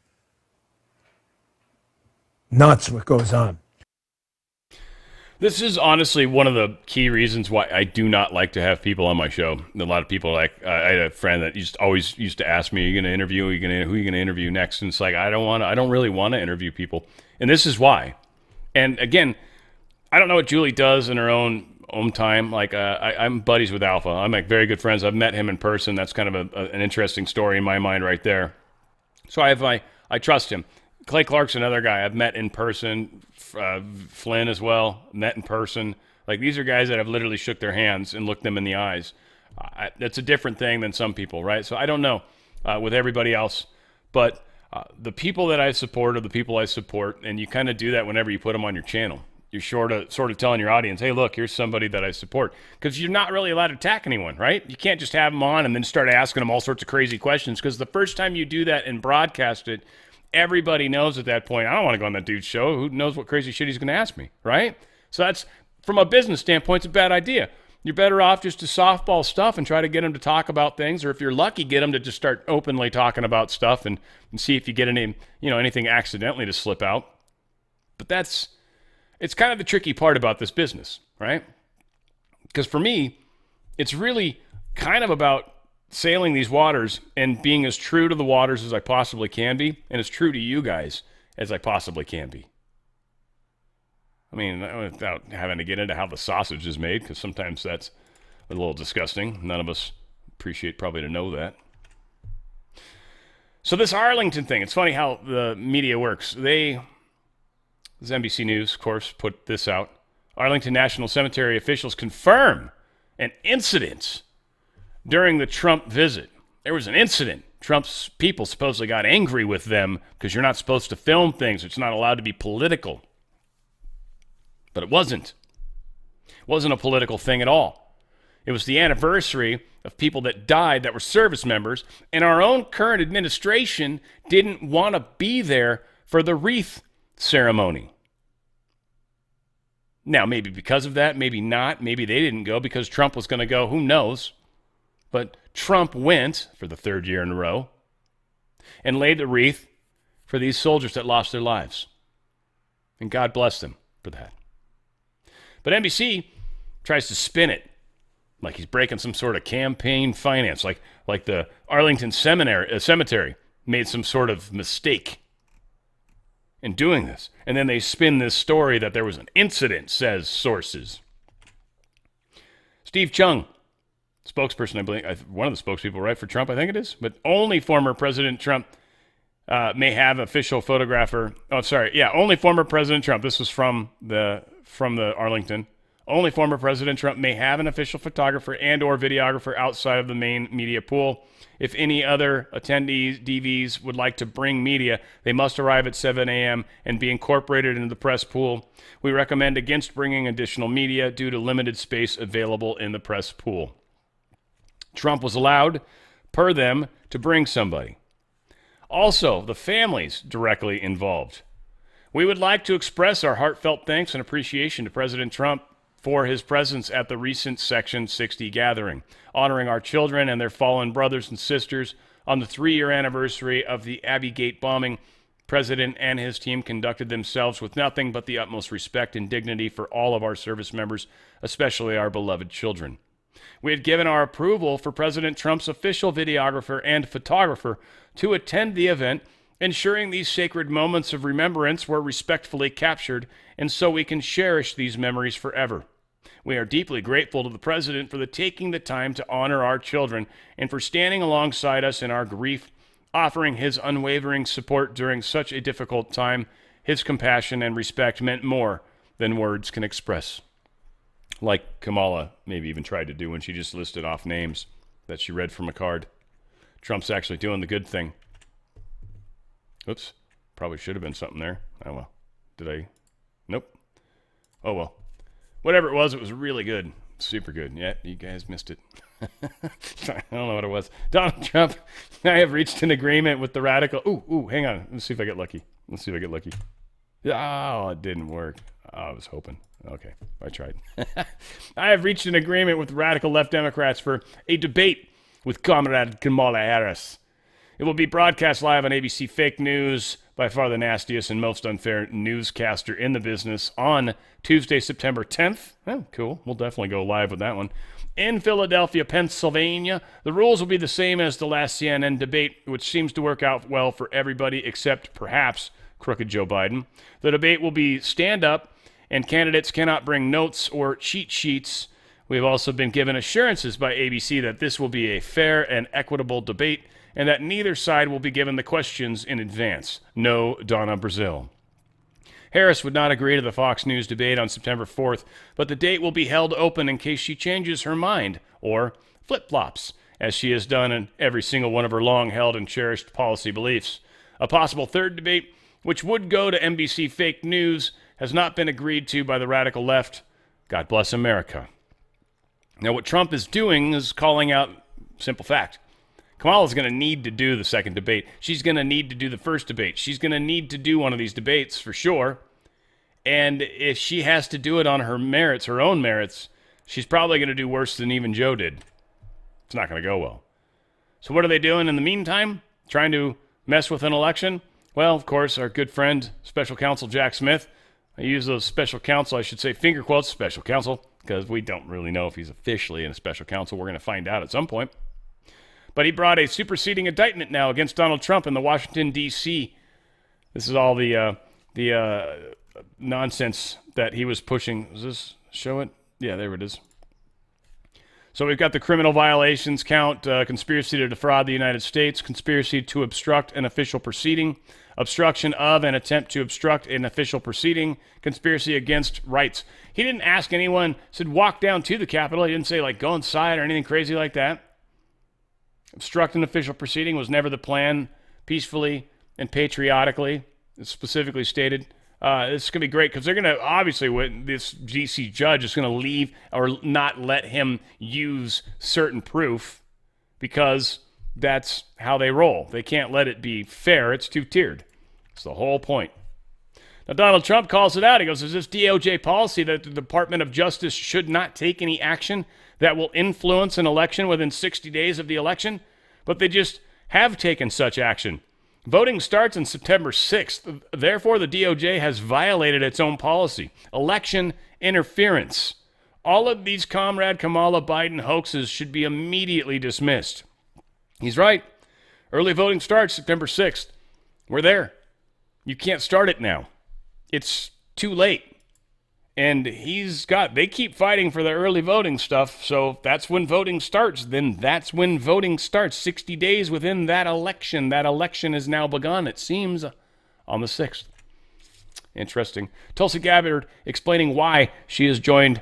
Nuts what goes on. This is honestly one of the key reasons why I do not like to have people on my show. A lot of people, I had a friend that always used to ask me, "Are you going to interview? Who are you going to interview next?" And it's like, I don't really want to interview people, and this is why. And again, I don't know what Julie does in her own time. Like, I'm buddies with Alpha. I'm like very good friends. I've met him in person. That's kind of an interesting story in my mind right there. So I trust him. Clay Clark's another guy I've met in person. Flynn as well, met in person. Like, these are guys that I've literally shook their hands and looked them in the eyes. That's a different thing than some people, right? So I don't know with everybody else, but the people that I support are the people I support, and you kind of do that whenever you put them on your channel. you're sort of telling your audience, hey, look, here's somebody that I support. Because you're not really allowed to attack anyone, right? You can't just have them on and then start asking them all sorts of crazy questions, because the first time you do that and broadcast it, everybody knows at that point, I don't want to go on that dude's show. Who knows what crazy shit he's going to ask me, right? So that's, from a business standpoint, it's a bad idea. You're better off just to softball stuff and try to get them to talk about things, or if you're lucky, get them to just start openly talking about stuff and see if you get anything accidentally to slip out. But it's kind of the tricky part about this business, right? Because for me, it's really kind of about sailing these waters and being as true to the waters as I possibly can be, and as true to you guys as I possibly can be. I mean, without having to get into how the sausage is made, because sometimes that's a little disgusting. None of us appreciate probably to know that. So this Arlington thing, it's funny how the media works. This NBC News, of course, put this out. Arlington National Cemetery officials confirm an incident during the Trump visit. There was an incident. Trump's people supposedly got angry with them because you're not supposed to film things. It's not allowed to be political. But it wasn't. It wasn't a political thing at all. It was the anniversary of people that died that were service members, and our own current administration didn't want to be there for the wreath ceremony. Now, maybe because of that, maybe not. Maybe they didn't go because Trump was going to go. Who knows? But Trump went for the third year in a row and laid the wreath for these soldiers that lost their lives. And God bless them for that. But NBC tries to spin it like he's breaking some sort of campaign finance, like the Arlington Cemetery made some sort of mistake in doing this. And then they spin this story that there was an incident, says sources. Steve Chung, spokesperson, I believe, one of the spokespeople, right, for Trump, I think it is, but only former President Trump may have official photographer. Oh, sorry. Yeah, only former President Trump. This was from the Arlington. Only former President Trump may have an official photographer and or videographer outside of the main media pool. If any other attendees, DVs, would like to bring media, they must arrive at 7 a.m. and be incorporated into the press pool. We recommend against bringing additional media due to limited space available in the press pool. Trump was allowed, per them, to bring somebody. Also, the families directly involved. We would like to express our heartfelt thanks and appreciation to President Trump for his presence at the recent Section 60 gathering, honoring our children and their fallen brothers and sisters on the 3-year anniversary of the Abbey Gate bombing. President and his team conducted themselves with nothing but the utmost respect and dignity for all of our service members, especially our beloved children. We had given our approval for President Trump's official videographer and photographer to attend the event, ensuring these sacred moments of remembrance were respectfully captured, and so we can cherish these memories forever. We are deeply grateful to the President for taking the time to honor our children and for standing alongside us in our grief, offering his unwavering support during such a difficult time. His compassion and respect meant more than words can express. Like Kamala maybe even tried to do when she just listed off names that she read from a card. Trump's actually doing the good thing. Oops, probably should have been something there. Oh well. Did I? Nope. Oh well. Whatever it was really good. Super good. Yeah, you guys missed it. I don't know what it was. Donald Trump, I have reached an agreement with the radical. Ooh, hang on. Let's see if I get lucky. Oh, it didn't work. Oh, I was hoping. Okay, I tried. I have reached an agreement with radical left Democrats for a debate with Comrade Kamala Harris. It will be broadcast live on ABC Fake News, by far the nastiest and most unfair newscaster in the business, on Tuesday, September 10th. Oh, cool. We'll definitely go live with that one. In Philadelphia, Pennsylvania, the rules will be the same as the last CNN debate, which seems to work out well for everybody except perhaps crooked Joe Biden. The debate will be stand-up, and candidates cannot bring notes or cheat sheets. We have also been given assurances by ABC that this will be a fair and equitable debate, and that neither side will be given the questions in advance. No Donna Brazile. Harris would not agree to the Fox News debate on September 4th, but the date will be held open in case she changes her mind, or flip-flops, as she has done in every single one of her long-held and cherished policy beliefs. A possible third debate, which would go to NBC Fake News, has not been agreed to by the radical left. God bless America. Now, what Trump is doing is calling out simple fact. Kamala's going to need to do the second debate. She's going to need to do the first debate. She's going to need to do one of these debates for sure. And if she has to do it on her merits, her own merits, she's probably going to do worse than even Joe did. It's not going to go well. So what are they doing in the meantime? Trying to mess with an election? Well, of course, our good friend, Special Counsel Jack Smith. I use those special counsel, I should say finger quotes, special counsel, because we don't really know if he's officially in a special counsel. We're going to find out at some point. But he brought a superseding indictment now against Donald Trump in the Washington, D.C. This is all the nonsense that he was pushing. Does this show it? Yeah, there it is. So we've got the criminal violations count, conspiracy to defraud the United States, conspiracy to obstruct an official proceeding, obstruction of an attempt to obstruct an official proceeding, conspiracy against rights. He didn't ask anyone, said walk down to the Capitol. He didn't say like go inside or anything crazy like that. Obstruct an official proceeding was never the plan, peacefully and patriotically, it's specifically stated. This is going to be great because they're going to, obviously, this D.C. judge is going to leave or not let him use certain proof because that's how they roll. They can't let it be fair. It's two-tiered. It's the whole point. Now, Donald Trump calls it out. He goes, is this DOJ policy that the Department of Justice should not take any action that will influence an election within 60 days of the election? But they just have taken such action. Voting starts on September 6th. Therefore, the DOJ has violated its own policy. Election interference. All of these Comrade Kamala Biden hoaxes should be immediately dismissed. He's right. Early voting starts September 6th. We're there. You can't start it now. It's too late. And they keep fighting for the early voting stuff, so if that's when voting starts, then that's when voting starts. 60 days within that election. That election is now begun, it seems, on the 6th. Interesting. Tulsi Gabbard explaining why she has joined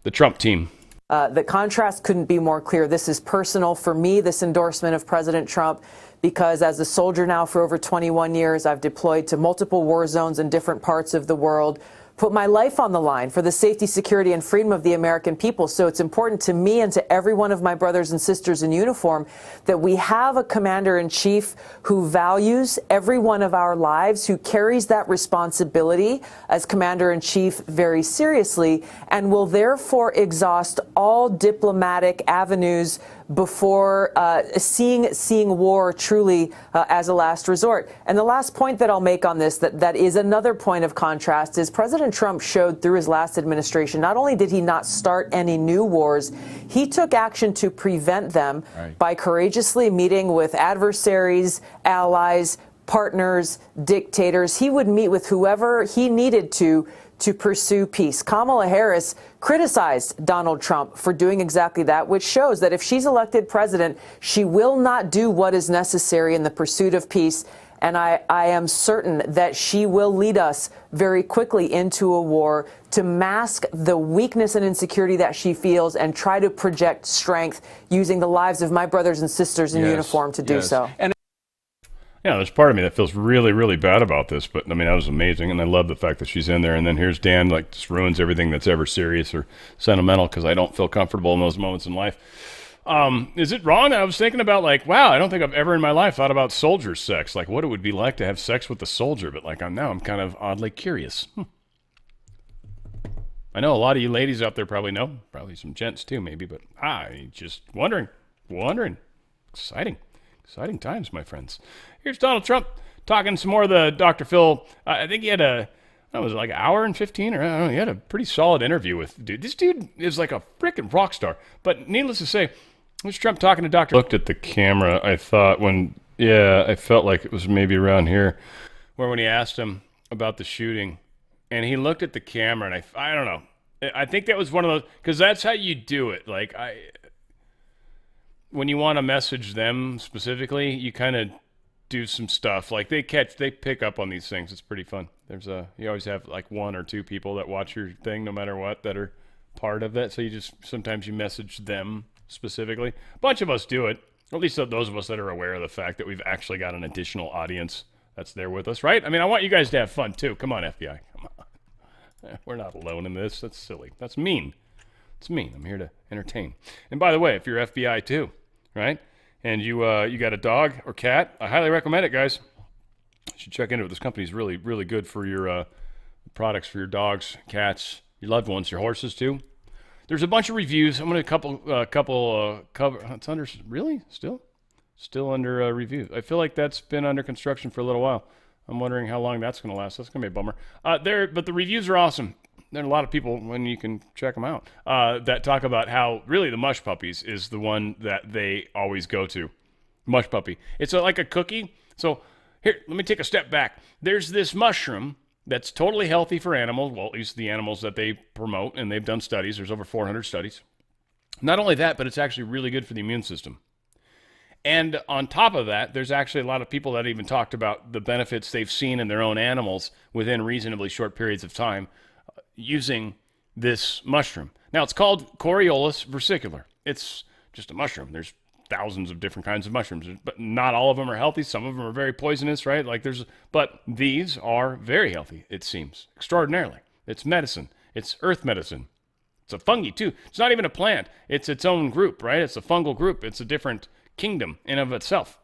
the Trump team. The contrast couldn't be more clear. This is personal for me, this endorsement of President Trump, because as a soldier now for over 21 years, I've deployed to multiple war zones in different parts of the world, put my life on the line for the safety, security, and freedom of the American people. So it's important to me and to every one of my brothers and sisters in uniform that we have a commander-in-chief who values every one of our lives, who carries that responsibility as commander-in-chief very seriously, and will therefore exhaust all diplomatic avenues before seeing war truly as a last resort. And the last point that I'll make on this, that is another point of contrast, is President Trump showed through his last administration, not only did he not start any new wars, he took action to prevent them by courageously meeting with adversaries, allies, partners, dictators. He would meet with whoever he needed to pursue peace. Kamala Harris criticized Donald Trump for doing exactly that, which shows that if she's elected president, she will not do what is necessary in the pursuit of peace. And I am certain that she will lead us very quickly into a war to mask the weakness and insecurity that she feels and try to project strength using the lives of my brothers and sisters in uniform to do so. Yeah, there's part of me that feels really, really bad about this, but I mean, that was amazing, and I love the fact that she's in there. And then here's Dan, like, just ruins everything that's ever serious or sentimental because I don't feel comfortable in those moments in life. Is it wrong? I was thinking about, like, wow, I don't think I've ever in my life thought about soldier sex, like what it would be like to have sex with a soldier, but like I'm kind of oddly curious. I know a lot of you ladies out there probably know, probably some gents too, maybe, but I just wondering. Exciting times, my friends. Here's Donald Trump talking some more of the Dr. Phil. I think he had like an hour and 15, or I don't know, he had a pretty solid interview with dude. This dude is like a freaking rock star. But needless to say, here's Trump talking to Dr. Looked at the camera, I thought I felt like it was maybe around here, where when he asked him about the shooting, and he looked at the camera, and I don't know. I think that was one of those, because that's how you do it. Like, when you want to message them specifically, you kind of do some stuff. Like they pick up on these things. It's pretty fun. You always have like one or two people that watch your thing no matter what that are part of that. So sometimes you message them specifically. A bunch of us do it. Or at least those of us that are aware of the fact that we've actually got an additional audience that's there with us, right? I mean, I want you guys to have fun too. Come on, FBI. Come on. We're not alone in this. That's silly. That's mean. It's mean. I'm here to entertain. And by the way, if you're FBI too, right, and you got a dog or cat, I highly recommend it, guys. You should check into it. This company's really, really good for your products for your dogs, cats, your loved ones, your horses too. There's a bunch of reviews. I'm going to cover. It's under really still under review. I feel like that's been under construction for a little while. I'm wondering how long that's going to last. That's going to be a bummer. But the reviews are awesome. There are a lot of people, when you can check them out, that talk about how really the Mush Puppies is the one that they always go to. Mush Puppy. It's like a cookie. So here, let me take a step back. There's this mushroom that's totally healthy for animals. Well, at least the animals that they promote, and they've done studies. There's over 400 studies. Not only that, but it's actually really good for the immune system. And on top of that, there's actually a lot of people that even talked about the benefits they've seen in their own animals within reasonably short periods of time using this mushroom. Now, it's called Coriolus versicolor. It's just a mushroom. There's thousands of different kinds of mushrooms, but not all of them are healthy. Some of them are very poisonous, right? But these are very healthy, it seems, extraordinarily. It's medicine. It's earth medicine. It's a fungi, too. It's not even a plant. It's its own group, right? It's a fungal group. It's a different kingdom in of itself.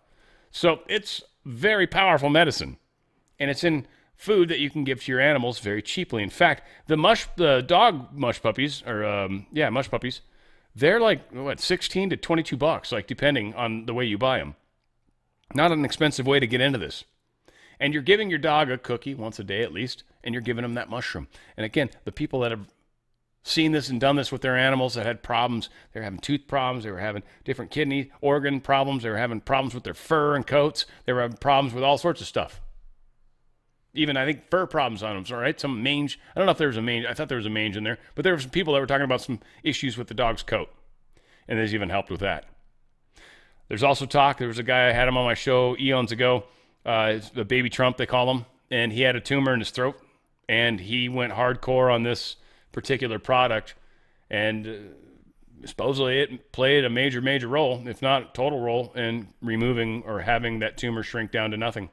So it's very powerful medicine, and it's in food that you can give to your animals very cheaply. In fact, the dog mush puppies, mush puppies, they're like, 16 to 22 bucks, like depending on the way you buy them. Not an expensive way to get into this. And you're giving your dog a cookie once a day at least, and you're giving them that mushroom. And again, the people that have seen this and done this with their animals that had problems, they were having tooth problems, they were having different kidney organ problems, they were having problems with their fur and coats, they were having problems with all sorts of stuff. Even, I think, fur problems on them, all right? Some mange. I don't know if there was a mange. I thought there was a mange in there. But there were some people that were talking about some issues with the dog's coat. And this even helped with that. There's also talk. There was a guy, I had him on my show eons ago. It's the baby Trump, they call him. And he had a tumor in his throat. And he went hardcore on this particular product. And supposedly it played a major, major role, if not total role, in removing or having that tumor shrink down to nothing.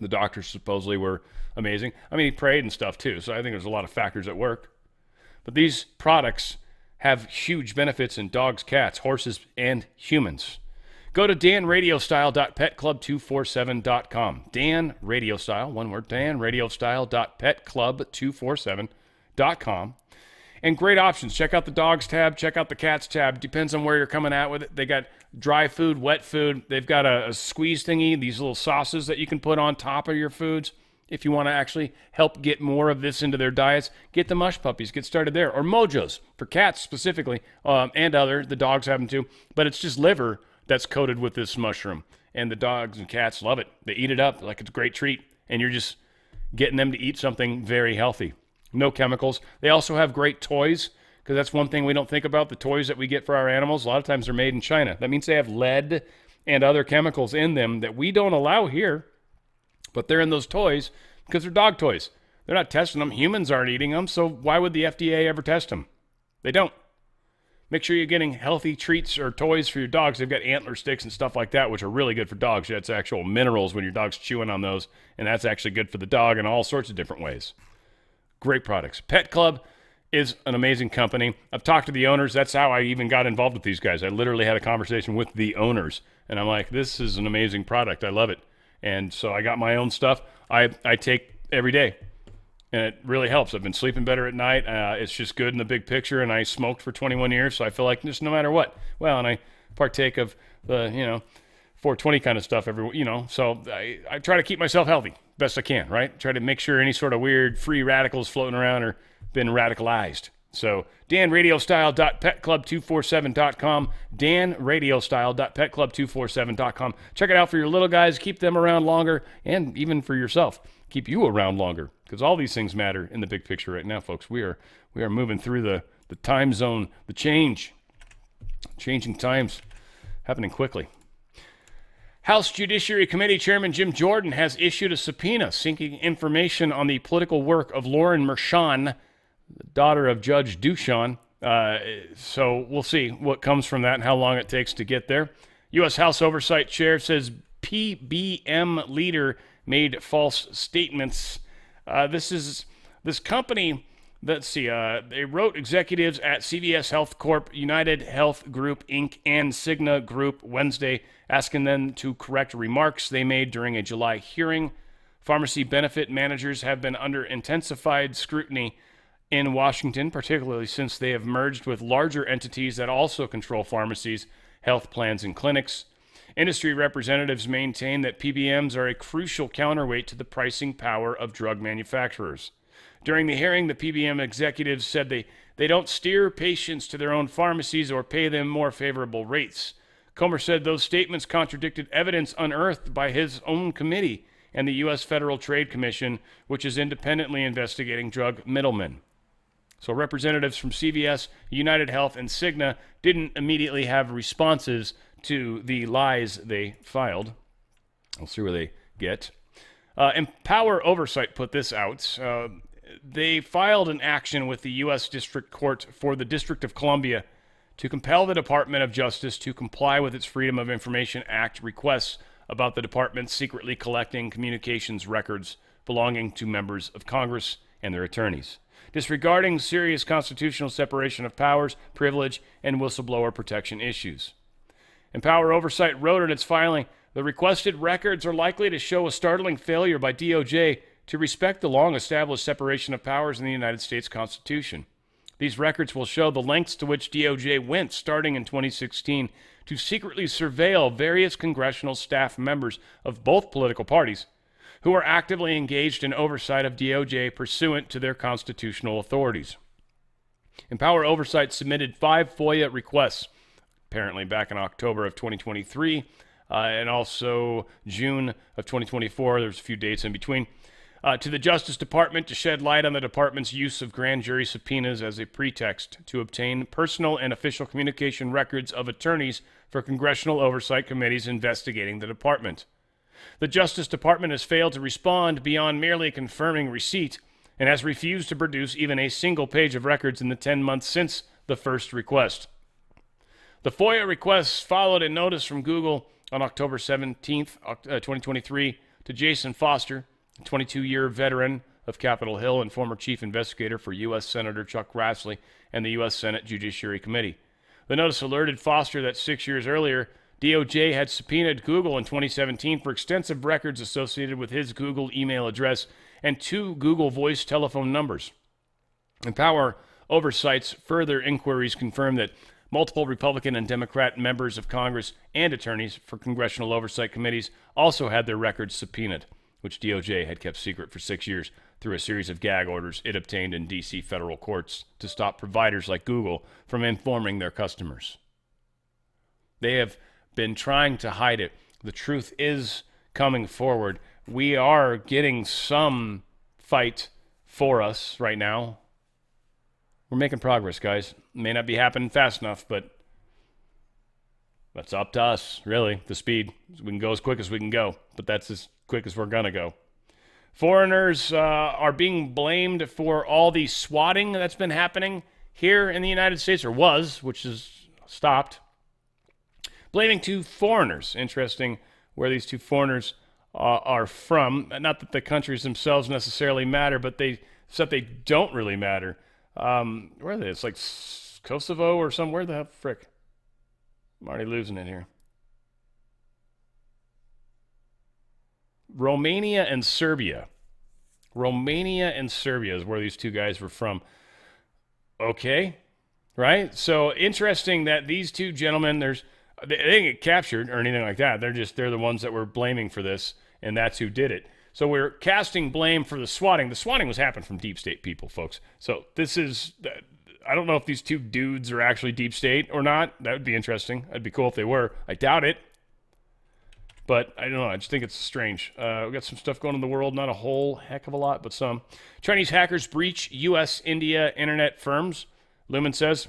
The doctors supposedly were amazing. I mean, he prayed and stuff too, so I think there's a lot of factors at work. But these products have huge benefits in dogs, cats, horses, and humans. Go to danradiostyle.petclub247.com. Dan Radiostyle, one word, danradiostyle.petclub247.com. And great options. Check out the dogs tab. Check out the cats tab. Depends on where you're coming at with it. They got dry food, wet food. They've got a squeeze thingy, these little sauces that you can put on top of your foods. If you want to actually help get more of this into their diets, get the Mush Puppies. Get started there. Or Mojos, for cats specifically, and the dogs have them too. But it's just liver that's coated with this mushroom. And the dogs and cats love it. They eat it up like it's a great treat. And you're just getting them to eat something very healthy. No chemicals. They also have great toys, because that's one thing we don't think about. The toys that we get for our animals, a lot of times they're made in China. That means they have lead and other chemicals in them that we don't allow here, but they're in those toys because they're dog toys. They're not testing them. Humans aren't eating them, so why would the FDA ever test them? They don't. Make sure you're getting healthy treats or toys for your dogs. They've got antler sticks and stuff like that, which are really good for dogs. That's actual minerals when your dog's chewing on those, and that's actually good for the dog in all sorts of different ways. Great products. Pet Club is an amazing company. I've talked to the owners. That's how I even got involved with these guys. I literally had a conversation with the owners, and I'm like, this is an amazing product. I love it. And so I got my own stuff I take every day, and it really helps. I've been sleeping better at night. It's just good in the big picture, and I smoked for 21 years, so I feel like just no matter what. Well, and I partake of the, 420 kind of stuff so I try to keep myself healthy best I can, right? Try to make sure any sort of weird free radicals floating around are been radicalized. So danradiostyle.petclub247.com, danradiostyle.petclub247.com. Check it out for your little guys. Keep them around longer, and even for yourself. Keep you around longer, because all these things matter in the big picture right now, folks. We are moving through the time zone, the changing times happening quickly. House Judiciary Committee Chairman Jim Jordan has issued a subpoena seeking information on the political work of Lauren Mershon, the daughter of Judge Duchan. So we'll see what comes from that and how long it takes to get there. U.S. House Oversight Chair says PBM leader made false statements. This is This company, let's see, they wrote executives at CVS Health Corp., United Health Group, Inc., and Cigna Group Wednesday, asking them to correct remarks they made during a July hearing. Pharmacy benefit managers have been under intensified scrutiny in Washington, particularly since they have merged with larger entities that also control pharmacies, health plans, and clinics. Industry representatives maintain that PBMs are a crucial counterweight to the pricing power of drug manufacturers. During the hearing, the PBM executives said they don't steer patients to their own pharmacies or pay them more favorable rates. Comer said those statements contradicted evidence unearthed by his own committee and the U.S. Federal Trade Commission, which is independently investigating drug middlemen. So representatives from CVS, United Health, and Cigna didn't immediately have responses to the lies they filed. We'll see where they get. Empower Oversight put this out. They filed an action with the U.S. District Court for the District of Columbia to compel the Department of Justice to comply with its Freedom of Information Act requests about the department secretly collecting communications records belonging to members of Congress and their attorneys, disregarding serious constitutional separation of powers, privilege, and whistleblower protection issues. Empower Oversight wrote in its filing, the requested records are likely to show a startling failure by DOJ to respect the long-established separation of powers in the United States Constitution. These records will show the lengths to which DOJ went starting in 2016 to secretly surveil various congressional staff members of both political parties who are actively engaged in oversight of DOJ pursuant to their constitutional authorities. Empower Oversight submitted 5 FOIA requests, apparently back in October of 2023, and also June of 2024. There's a few dates in between. To the Justice Department to shed light on the department's use of grand jury subpoenas as a pretext to obtain personal and official communication records of attorneys for congressional oversight committees investigating the department. The Justice Department has failed to respond beyond merely confirming receipt and has refused to produce even a single page of records in the 10 months since the first request. The FOIA requests followed a notice from Google on October 17th, 2023, to Jason Foster, a 22-year veteran of Capitol Hill and former chief investigator for U.S. Senator Chuck Grassley and the U.S. Senate Judiciary Committee. The notice alerted Foster that 6 years earlier, DOJ had subpoenaed Google in 2017 for extensive records associated with his Google email address and 2 Google Voice telephone numbers. Empower Oversight's further inquiries confirmed that multiple Republican and Democrat members of Congress and attorneys for congressional oversight committees also had their records subpoenaed, which DOJ had kept secret for 6 years through a series of gag orders it obtained in D.C. federal courts to stop providers like Google from informing their customers. They have been trying to hide it. The truth is coming forward. We are getting some fight for us right now. We're making progress, guys. May not be happening fast enough, but that's up to us, really, the speed. We can go as quick as we can go, but that's as quick as we're going to go. Foreigners are being blamed for all the swatting that's been happening here in the United States, or was, which is stopped. Blaming 2 foreigners. Interesting where these 2 foreigners are from. Not that the countries themselves necessarily matter, but except they don't really matter. Where are they? It's like Kosovo or somewhere. Where the hell, frick? I'm already losing it here. Romania and Serbia. Romania and Serbia is where these 2 guys were from. Okay, right? So interesting that these 2 gentlemen, they didn't get captured or anything like that. They're the ones that were blaming for this, and that's who did it. So we're casting blame for the swatting. The swatting was happening from deep state people, folks. So this is, I don't know if these 2 dudes are actually deep state or not. That would be interesting. That'd be cool if they were. I doubt it. But I don't know. I just think it's strange. We got some stuff going in the world. Not a whole heck of a lot, but some. Chinese hackers breach U.S. India internet firms. Lumen says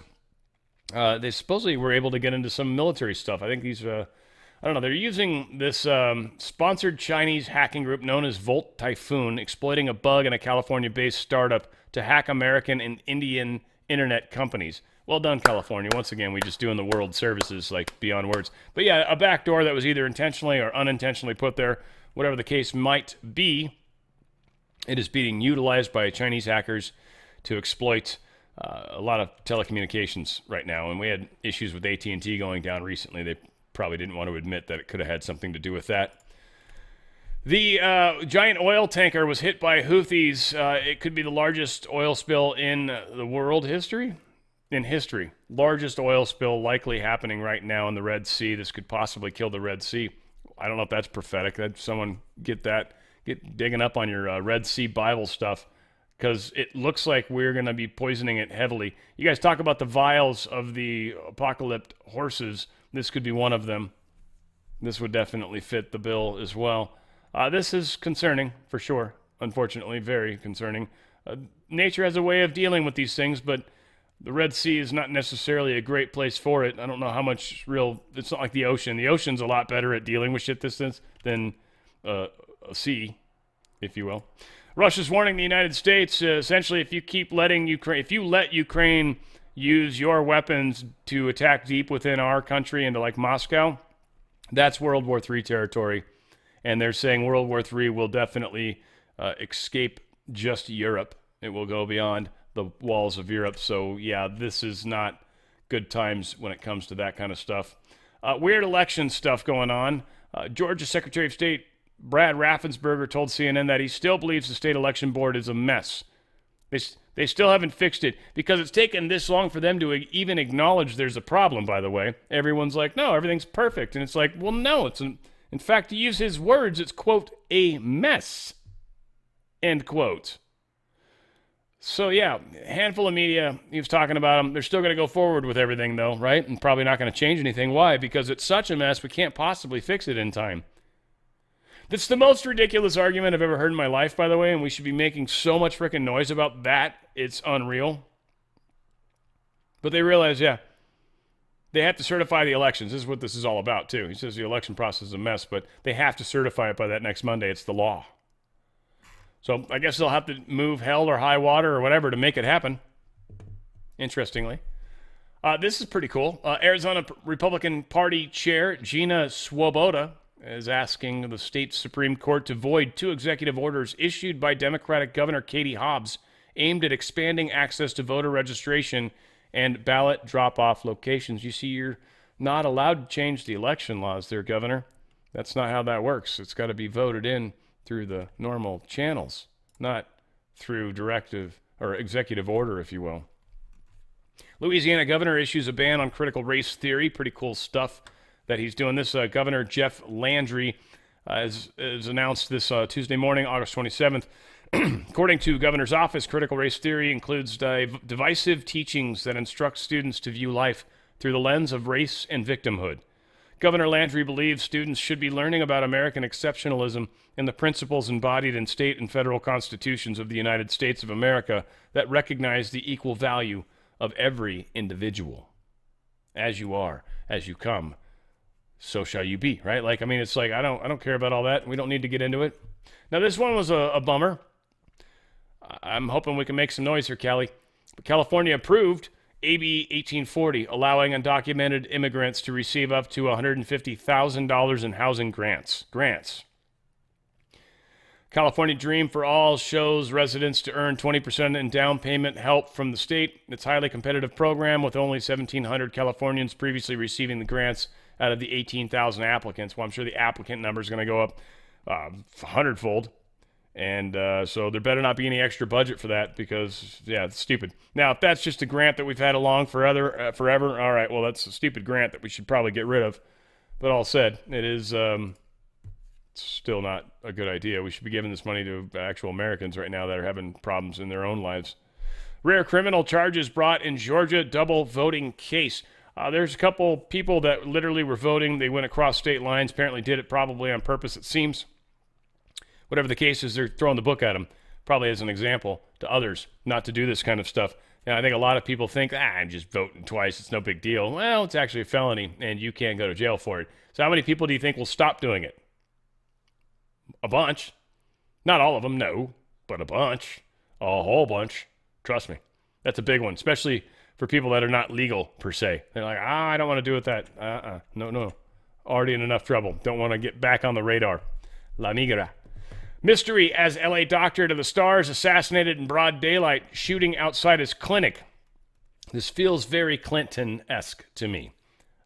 they supposedly were able to get into some military stuff. I think these, I don't know. They're using this sponsored Chinese hacking group known as Volt Typhoon, exploiting a bug in a California-based startup to hack American and Indian internet companies. Well done, California. Once again, we just doing the world services like beyond words. But yeah, a backdoor that was either intentionally or unintentionally put there, whatever the case might be. It is being utilized by Chinese hackers to exploit a lot of telecommunications right now. And we had issues with AT&T going down recently. They probably didn't want to admit that it could have had something to do with that. The giant oil tanker was hit by Houthis. It could be the largest oil spill in the world history. In history. Largest oil spill likely happening right now in the Red Sea. This could possibly kill the Red Sea. I don't know if that's prophetic. That someone get digging up on your Red Sea Bible stuff, because it looks like we're going to be poisoning it heavily. You guys talk about the vials of the apocalyptic horses. This could be one of them. This would definitely fit the bill as well. This is concerning, for sure. Unfortunately, very concerning. Nature has a way of dealing with these things, but the Red Sea is not necessarily a great place for it. I don't know how much it's not like the ocean. The ocean's a lot better at dealing with shit than a sea, if you will. Russia's warning the United States, essentially, if you let Ukraine use your weapons to attack deep within our country into like Moscow, that's World War III territory. And they're saying World War III will definitely escape just Europe. It will go beyond the walls of Europe. So yeah, this is not good times when it comes to that kind of stuff. Weird election stuff going on. Georgia Secretary of State Brad Raffensperger told CNN that he still believes the state election board is a mess. They still haven't fixed it because it's taken this long for them to even acknowledge there's a problem, by the way. Everyone's like, no, everything's perfect. And it's like, well, no, in fact, to use his words, it's, quote, a mess, end quote. So, yeah, a handful of media, he was talking about them. They're still going to go forward with everything, though, right? And probably not going to change anything. Why? Because it's such a mess, we can't possibly fix it in time. That's the most ridiculous argument I've ever heard in my life, by the way, and we should be making so much freaking noise about that. It's unreal. But they realize, yeah, they have to certify the elections. This is what this is all about, too. He says the election process is a mess, but they have to certify it by that next Monday. It's the law. So I guess they'll have to move hell or high water or whatever to make it happen, interestingly. This is pretty cool. Arizona Republican Party Chair Gina Swoboda is asking the state Supreme Court to void 2 executive orders issued by Democratic Governor Katie Hobbs aimed at expanding access to voter registration and ballot drop-off locations. You see, you're not allowed to change the election laws there, Governor. That's not how that works. It's got to be voted in through the normal channels, not through directive or executive order, if you will. Louisiana governor issues a ban on critical race theory. Pretty cool stuff that he's doing. This Governor Jeff Landry has announced this Tuesday morning, August 27th. According to governor's office, critical race theory includes divisive teachings that instruct students to view life through the lens of race and victimhood. Governor Landry believes students should be learning about American exceptionalism and the principles embodied in state and federal constitutions of the United States of America that recognize the equal value of every individual. As you are, as you come, so shall you be, right? Like, I mean, it's like, I don't care about all that. We don't need to get into it. Now, this one was a bummer. I'm hoping we can make some noise here, Cali. But California approved AB 1840, allowing undocumented immigrants to receive up to $150,000 in housing grants. California Dream for All shows residents to earn 20% in down payment help from the state. It's a highly competitive program with only 1,700 Californians previously receiving the grants out of the 18,000 applicants. Well, I'm sure the applicant number is going to go up 100-fold. And so there better not be any extra budget for that because, yeah, it's stupid. Now, if that's just a grant that we've had along forever, all right, well, that's a stupid grant that we should probably get rid of. But all said, it is still not a good idea. We should be giving this money to actual Americans right now that are having problems in their own lives. Rare criminal charges brought in Georgia double voting case. There's a couple people that literally were voting. They went across state lines, apparently did it probably on purpose, it seems. Whatever the case is, they're throwing the book at them, probably as an example to others not to do this kind of stuff. Now, I think a lot of people think, I'm just voting twice, it's no big deal. Well, it's actually a felony, and you can't go to jail for it. So how many people do you think will stop doing it? A bunch. Not all of them, no, but a bunch. A whole bunch. Trust me. That's a big one, especially for people that are not legal, per se. They're like, I don't want to do with that. No. Already in enough trouble. Don't want to get back on the radar. La migra. Mystery as LA doctor to the stars assassinated in broad daylight, shooting outside his clinic. This feels very Clinton-esque to me.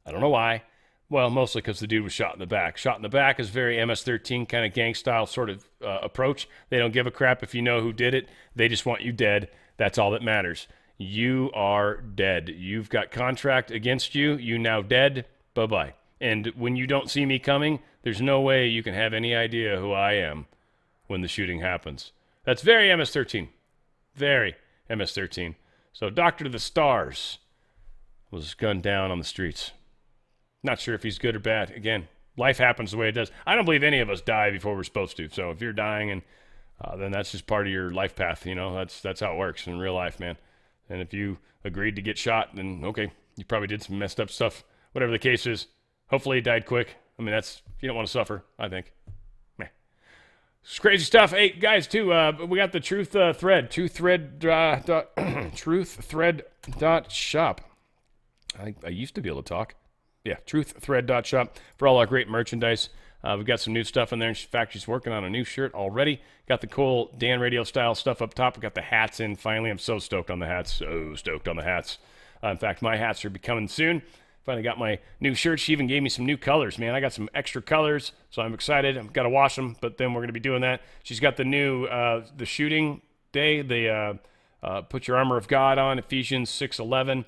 I don't know why. Well, mostly because the dude was shot in the back. Shot in the back is very MS-13 kind of gang-style sort of approach. They don't give a crap if you know who did it. They just want you dead. That's all that matters. You are dead. You've got contract against you. You now dead. Bye-bye. And when you don't see me coming, there's no way you can have any idea who I am when the shooting happens. That's very MS-13. Very MS-13. So Doctor to the Stars was gunned down on the streets. Not sure if he's good or bad. Again, life happens the way it does. I don't believe any of us die before we're supposed to. So if you're dying, and then that's just part of your life path. You know, that's how it works in real life, man. And if you agreed to get shot, then okay, you probably did some messed up stuff. Whatever the case is, hopefully he died quick. I mean, you don't want to suffer, I think. Meh. It's crazy stuff. Hey, guys, too, we got the truth thread. Truththread.shop. I used to be able to talk. Yeah, truththread.shop for all our great merchandise. We've got some new stuff in there. In fact, she's working on a new shirt already. Got the cool Dan Radio style stuff up top. We got the hats in finally. I'm so stoked on the hats. So stoked on the hats. In fact, my hats are becoming soon. Finally got my new shirt. She even gave me some new colors, man. I got some extra colors, so I'm excited. I've got to wash them, but then we're going to be doing that. She's got the new, the shooting day, the put your armor of God on, Ephesians 6:11.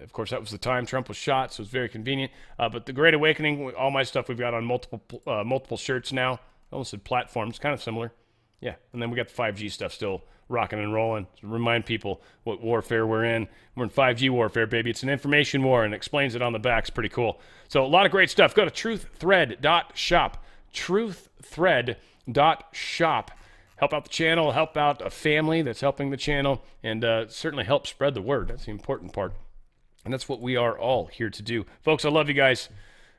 Of course, that was the time Trump was shot, so it's very convenient. But the Great Awakening, all my stuff we've got on multiple shirts now. I almost said platforms, kind of similar. Yeah, and then we got the 5G stuff still rocking and rolling. To remind people what warfare we're in. We're in 5G warfare, baby. It's an information war, and explains it on the back. It's pretty cool. So a lot of great stuff. Go to truththread.shop. Truththread.shop. Help out the channel. Help out a family that's helping the channel, and certainly help spread the word. That's the important part. And that's what we are all here to do. Folks, I love you guys.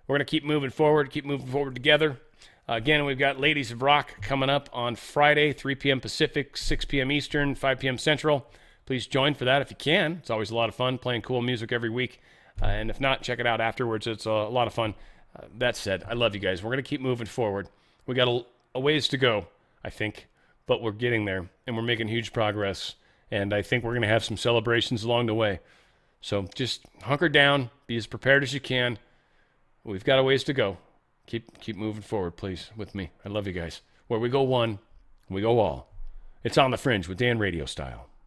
We're going to keep moving forward together. Again, we've got Ladies of Rock coming up on Friday, 3 p.m. Pacific, 6 p.m. Eastern, 5 p.m. Central. Please join for that if you can. It's always a lot of fun playing cool music every week. And if not, check it out afterwards. It's a lot of fun. That said, I love you guys. We're going to keep moving forward. We got a ways to go, I think, but we're getting there, and we're making huge progress. And I think we're going to have some celebrations along the way. So just hunker down, be as prepared as you can. We've got a ways to go. Keep moving forward, please, with me. I love you guys. Where we go one, we go all. It's On the Fringe with Dan Radio Style.